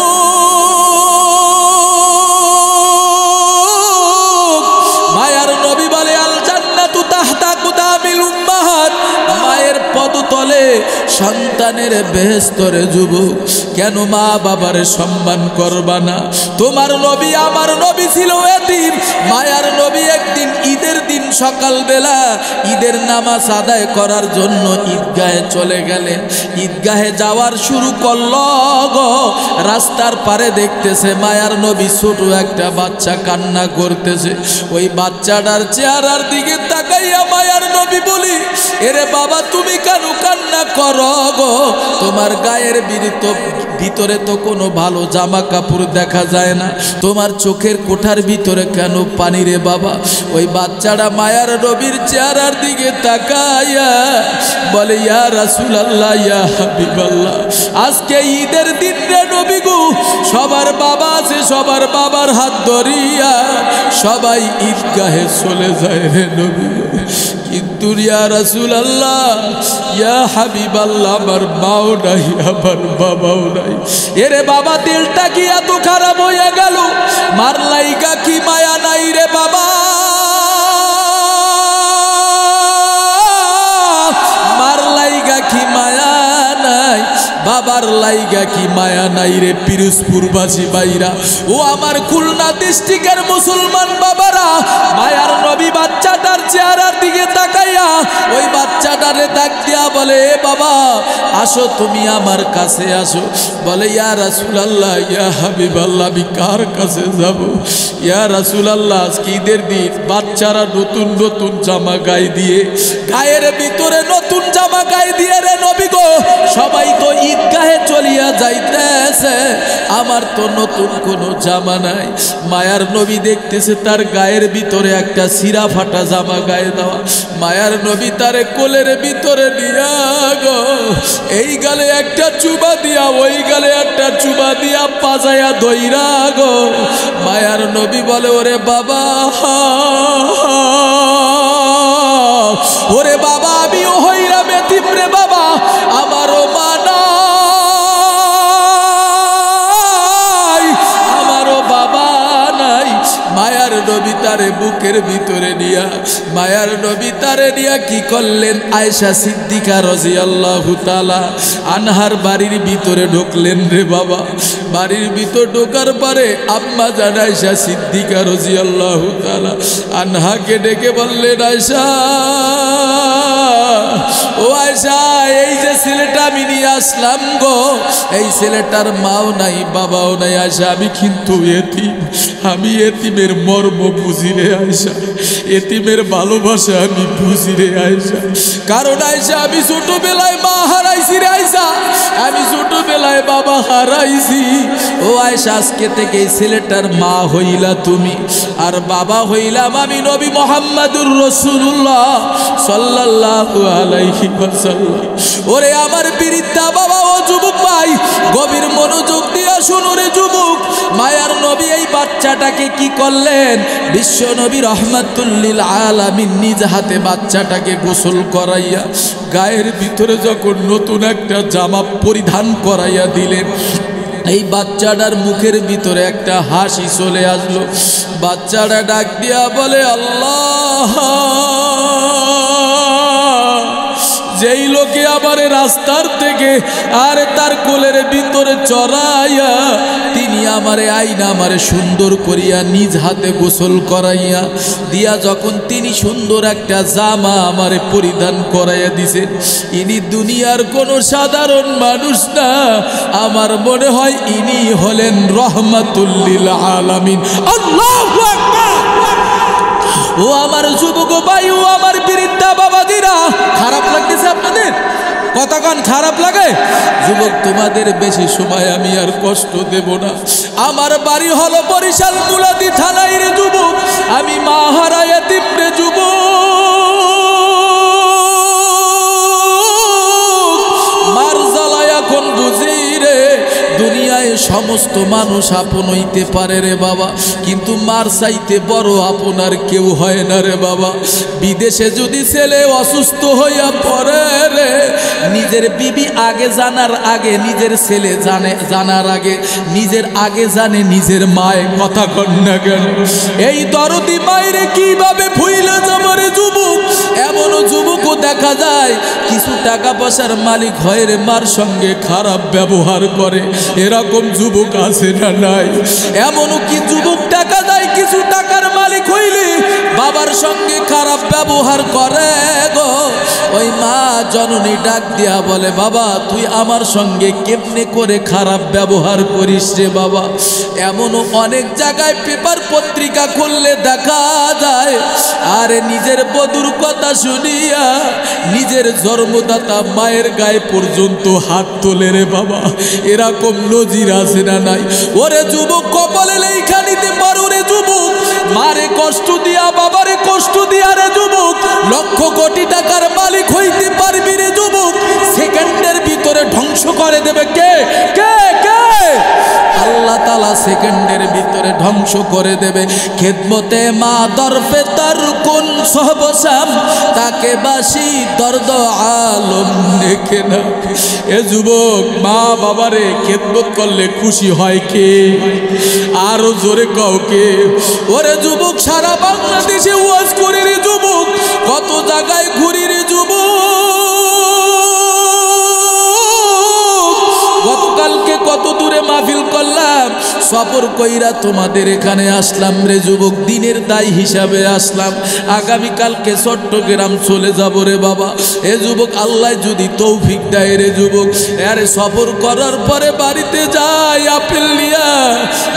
মায়ার নবী বলে, আল জান্নাতু তাহতা কুদামিল উম্মাহাত, মায়ের পদতলে সন্তানের বেহেশত রে যুবক। কেন মা বাবারে সম্মান করবা না? তোমার নবী, আমার নবী ছিল এতিম। মায়ার নবী একদিন ঈদের দিন সকালবেলা ঈদের নামাজ আদায় করার জন্য ঈদগাহে চলে গেলেন। ঈদগাহে যাওয়ার শুরু করল গো। রাস্তার পারে দেখতেছে মায়ার নবী ছোট একটা বাচ্চা কান্না করতেছে। ওই বাচ্চাটার চেহারার দিকে তাকাইয়া মায়ার নবী বলি, এরে বাবা, তুমি কেন কান্না করো গো? তোমার গায়ের ভিতরে তো কোনো ভালো জামা কাপড় দেখা যায় না, তোমার চোখের কোঠার ভিতরে কেন পানি রে বাবা? ওই বাচ্চাটা মায়ার নবীর চেহারার দিকে তাকাইয়া বলে, ইয়া রাসূলুল্লাহ, ইয়া হাবিবাল্লাহ, আজকে ঈদের দিন রে নবী গো, সবার বাবা আছে, সবার বাবার হাত ধরিয়া সবাই ঈদগাহে চলে যায় রে নবী। কিন্তু ইয়া রাসূলুল্লাহ, ইয়া হাবিবাল্লাহ, আমার মাও নাই, আমার বাবাও নাই। এরে বাবা, দিলটা কি এত খারাপ হয়ে গেল? মার লাইগা কি মায়া নাই রে বাবা? মার লাইগা কি মায়া নাই? বাবার লাইগা কি মায়া নাই রে? পিরোজপুরবাসী ভাইরা, ও আমার খুলনা ডিস্ট্রিক্টের মুসলমান বাবারা, মায়ার নবী বাচ্চাটার চেহারার দিকে তাকাইয়া ওই বাচ্চাটারে ডাক দিয়া বলে, এ বাবা, আসো, তুমি আমার কাছে আসো। বলে, ইয়া রাসূলুল্লাহ, ইয়া হাবিবাল্লাহ, আমি কার কাছে যাব? ইয়া রাসূলুল্লাহ, আজকে ঈদের দিন বাচ্চারা নতুন নতুন জামা গায়ে দিয়ে, গায়ের ভিতরে নতুন জামা গায়ে দিয়ে রে নবী গো, সবাই তো ঈদগাহে চলিয়া যাইতেছে, আমার তো নতুন কোনো জামা নাই। মায়ার নবী দেখতেছে তার গায়ের ভিতরে একটা সিরা ফাটা জামা গায়ে দেওয়া। মায়ার নবী তারে কোলের ভিতরে নিয়া গো, এই গালে একটা চুবা দিয়া, ওই গালে একটা চুবা দিয়া পাজায়া দইরা গো। মায়ার নবী বলে, ওরে বাবা, ওরে বাবা, আমিও হইরা বেতিম রে বাবা, আমারও মা নাই, আমারও বাবা নাই। মায়ার নবী তারে বুকের ভিতরে নিয়া, মায়ার নবী তারে নিয়া কি করলেন? আয়েশা সিদ্দিকা রাদিয়াল্লাহু তাআলা আনহার বাড়ির ভিতরে ঢুকলেন রে বাবা। বাড়ির ভিতর ঢোকার পরে আম্মা জান আয়েশা সিদ্দিকা রাদিয়াল্লাহু তাআলা আনহাকে ডেকে বললেন, আয়েশা ও আয়েশা, এই যে ছেলেটা আমি নিয়ে আসলাম গো, এই ছেলেটার মাও নাই বাবাও নাই। আয়েশা, আমি কিন্তু এতিম, আমি এতিমের মর্ম বুঝি রে আয়েশা, এতিমের ভালোবাসা আমি বুঝি রে আয়েশা। কারণ আয়েশা, আমি ছোটবেলায় মা হারাইছি রে আয়েশা, আমি ছোটবেলায় বাবা হারাইছি। ও আয়েশা, আজকে থেকে এই ছেলেটার মা হইলা তুমি, আর বাবা হইলাম আমি নবী মুহাম্মদুর রাসূলুল্লাহ সাল্লাল্লাহু আলাইহি ওয়াসাল্লাম। ওরে আমার বৃদ্ধা বাবা ও যুবক ভাই, গভীর মনোযোগ দিয়ে শুনো রে যুবক। মায়ার নবী এই বাচ্চাটাকে কি করলেন? বিশ্ব নবী রহমাতুল লিল আলামিন নিজ হাতে বাচ্চাটাকে গোসল করাইয়া গায়ের ভিতরে যখন নতুন একটা জামা পরিধান করাইয়া দিলেন, এই বাচ্চাটার মুখের ভিতরে একটা হাসি চলে আসলো। বাচ্চাটা ডাক দিয়া বলে, আল্লাহ, যেই লোকে আমার রাস্তার থেকে আর তার কোলের ভিতরে চড়াইয়া তিনি আমারে আইনা আমারে সুন্দর করিয়া নিজ হাতে গোসল করাইয়া দিয়া যখন তিনি সুন্দর একটা জামা আমারে পরিধান করাইয়া দিছেন, ইনি দুনিয়ার কোনো সাধারণ মানুষ না, আমার মনে হয় ইনি হলেন রহমাতুল লিল আলামিন। আল্লাহু আকবার। ও আমার যুবক ভাই, ও আমার বৃদ্ধা বাবাজিরা, খারাপ লাগতেছে আপনাদের? কতক্ষণ খারাপ লাগে? যুবক, তোমাদের বেশি সময় আমি আর কষ্ট দেব না। আমার বাড়ি হলো বরিশাল মুলাদি থানায় রে যুবক, আমি মা হারা এতিম রে যুবক। মার জ্বালা এখন বুঝি রে, দুনিয়ায় সমস্ত মানুষ আপন হইতে পারে রে বাবা, কিন্তু মার চাইতে বড় আপন আর কেউ হয় না রে বাবা। বিদেশে যদি ছেলে অসুস্থ হইয়া পড়ে রে, নিজের বিবি আগে জানার আগে নিজের ছেলে জানার আগে নিজের আগে জানে নিজের মায়ের কথা কন না কেন? এই দরদি মায়েরে কিভাবে ভুইলা যাবে রে যুবক? এমনও যুবকও দেখা যায় কিছু টাকা পয়সার মালিক হয় রে, মার সঙ্গে খারাপ ব্যবহার করে। এরকম যুবক আছে না নাই? এমনও কি যুবক দেখা যায় কিছু টাকার মালিক হইলে বাবার সঙ্গে খারাপ ব্যবহার করে গো। ওই মা জননী ডাক দিয়া বলে, বাবা তুই আমার সঙ্গে কেমনে করে খারাপ ব্যবহার করিস রে বাবা। এমনও অনেক জায়গায় পেপার পত্রিকা খুললে দেখা যায়, আরে নিজের বধূর কথা শুনিয়া নিজের জন্মদাতা মায়ের গায়ে পর্যন্ত হাত তোলে রে বাবা। এরকম নজির আছে না নাই? ওরে যুবক, কপালে লেখা নিতে পারো রে যুবক, মারে কষ্ট দিয়া বাবারে কষ্ট দিয়া রে যুবক লক্ষ কোটি টাকার মালিক হইতে পারবি রে যুবক। সেকেন্ডের ভিতরে ধ্বংস করে দেবে কে? কে কে? আল্লাহ তাআলা সেকেন্ডের ভিতরে ধ্বংস করে দেবে। খেদমতে মা দরফে তার কোন সহবসাম, তাকে বাসি দর্দ আলম দেখে না। এ যুবক, মা বাবারে খেদমত করলে খুশি হয় কে? আরো জোরে কাউকে? ওরে যুবক, সারা বাংলাদেশে ওয়াজ করে রে যুবক, কত জায়গায় ঘুরি রে যুবক। গতকালকে কত দূরে মাহফিল করলাম, সফর কইরা তোমাদের এখানে আসলাম রে যুবক, দিনের দায় হিসাবে আসলাম। আগামীকালকে চট্টগ্রাম চলে যাব রে বাবা। এ যুবক, আল্লাহ যদি তৌফিক দেয় রে যুবক, আরে সফর করার পরে বাড়িতে যাই আপেল নিয়া।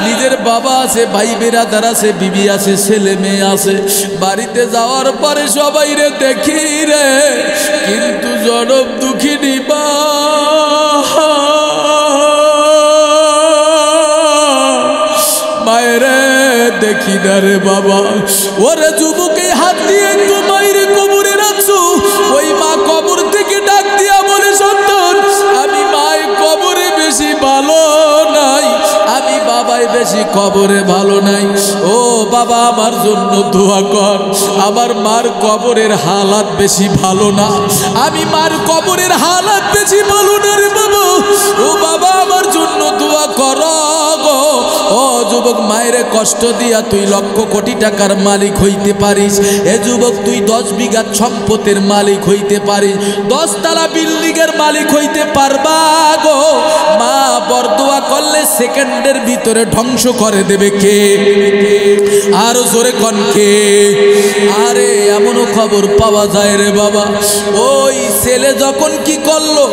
নিজের বাবা আছে, ভাই বেরাদার আছে, বিবি আছে, ছেলে মেয়ে আছে। বাড়িতে যাওয়ার পরে সবাই রে দেখি রে, কিন্তু জনম দুঃখিনী মা মায়েরে দেখি না রে বাবা। ওরে যুবকে হাত দিয়ে একটু মায়ের কবরে রাখছো, ওই মা কবর থেকে ডাক দিয়া বলে, সন্তান আমি মায়ের কবরে বেশি ভালো নাই, আমি বাবাই বেশি কবরে ভালো নাই। ও বাবা, আমার জন্য দোয়া কর, আমার মার কবরের হালাত বেশি ভালো না, আমি মার কবরের হালাত বেশি ভালো না রে বাবা। ও বাবা, আমার জন্য দোয়া কর গো। ও যুবক, মায়ের কষ্ট দিয়া তুই লক্ষ কোটি টাকার মালিক হইতে পারিস। এ যুবক, তুই 10 বিঘা সম্পদের মালিক হইতে পারিস, 10 তলা বিল্ডিং এর মালিক হইতে পারবা গো। মা বরদোয়া পারলে সেকেন্ডের ভিতরে ধ্বংস করে দেবে কে? আরো জোরে কন কে? আরে এমনও খবর পাওয়া যায় রে বাবা, ওই ছেলে যখন কি করলো,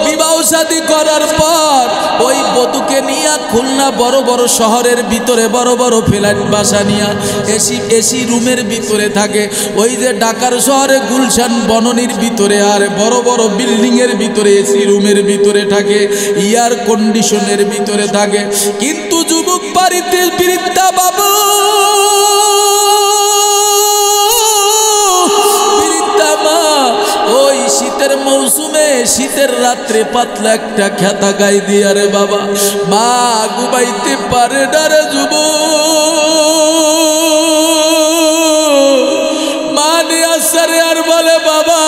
বিবাহ শাদী করার পর ওই বধূকে নিয়ে খুলনা বড় বড় শহরের ভিতরে বড় বড় ফ্ল্যাট বাসা নিয়ে এসি রুমের ভিতরে থাকে। ওই যে ঢাকার শহরে গুলশান বননির ভিতরে আর বড় বড় বিল্ডিং এর ভিতরে এসি রুমের ভিতরে থাকে, এয়ার কন্ডিশনের ভিতরে থাকে। কিন্তু যুবক বাড়িতে বৃদ্ধা বাবু, বৃদ্ধা মা ওই শীতের মৌসুমে শীতের রাত্রে পাতলা একটা খেতা গায়ে দিয়ে রে বাবা মা ঘুমাইতে পারে না রে যুবক। আর বলে বাবা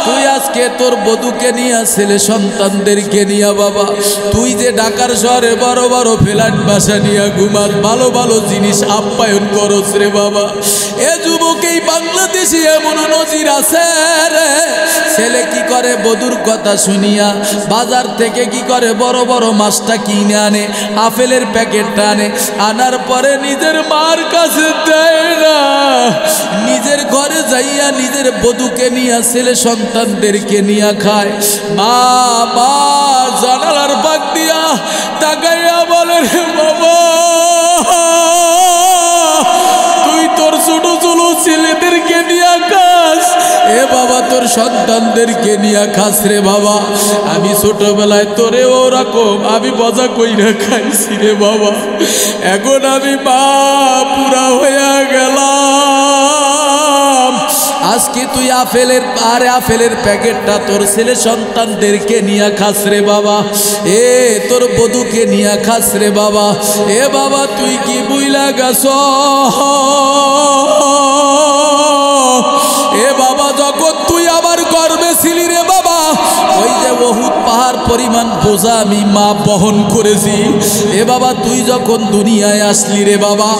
তুই আজকে তোর বধূকে নিয়ে ছেলে সন্তানদেরকে নিয়ে বাবা তুই যে ঢাকার শহরে বড় বড় ফ্ল্যাট বাসা নিয়ে ঘুমাস, ভালো ভালো জিনিস আপ্যায়ন করস রে বাবা। এ যুবক এই বাংলাদেশে এমন নজির আছে রে, ছেলে কি করে বধূর কথা শুনিয়া বাজার থেকে কি করে বড় বড় মাছটা কিনে আনে, আপেলের প্যাকেটটা আনে, আনার পরে নিজের মার কাছে দেয় না, নিজের ঘরে যাইয়া নিজের বধূকে নিয়ে ছেলে সন্তানদেরকে নিয়ে খায়। মা মা জানালার পাক দিয়া তাকাইয়া বলে রে বাবা তুই তোর ছোট ছোট ছেলেদেরকে নিয়ে খাস, এ বাবা তোর সন্তানদেরকে নিয়ে খাস রে বাবা। আমি ছোটবেলায় তোরে ওরকম আমি মজা কইরা খাইছি রে বাবা, এখন আমি মা পুরা হইয়া গেলাম। আজকে তুই আপেলের প্যাকেটটা তোর ছেলে সন্তানদেরকে নিয়ে খাস রে বাবা, এ তোর বধূকে নিয়ে খাস রে বাবা। এ বাবা তুই কি বুইলা গেছ? এ বাবা যখন তুই আমার গর্বে ছিলি রে বাবা, ওই যে বহুত পাহাড় পরিমাণ বোঝা আমি মা বহন করেছি। এ বাবা তুই যখন দুনিয়ায় আসলি রে বাবা,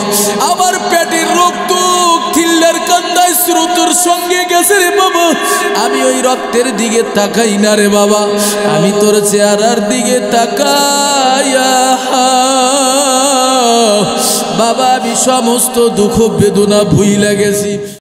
আমার পেটের রক্ত খিল্লার কান্দায় স্রোতের সঙ্গে গেছে রে বাবা, আমি ওই রক্তের দিকে তাকাই না রে বাবা, আমি তোর চেহারার দিকে তাকাইয়া বাবা আমি সমস্ত দুঃখ বেদনা ভুইলা গেছি।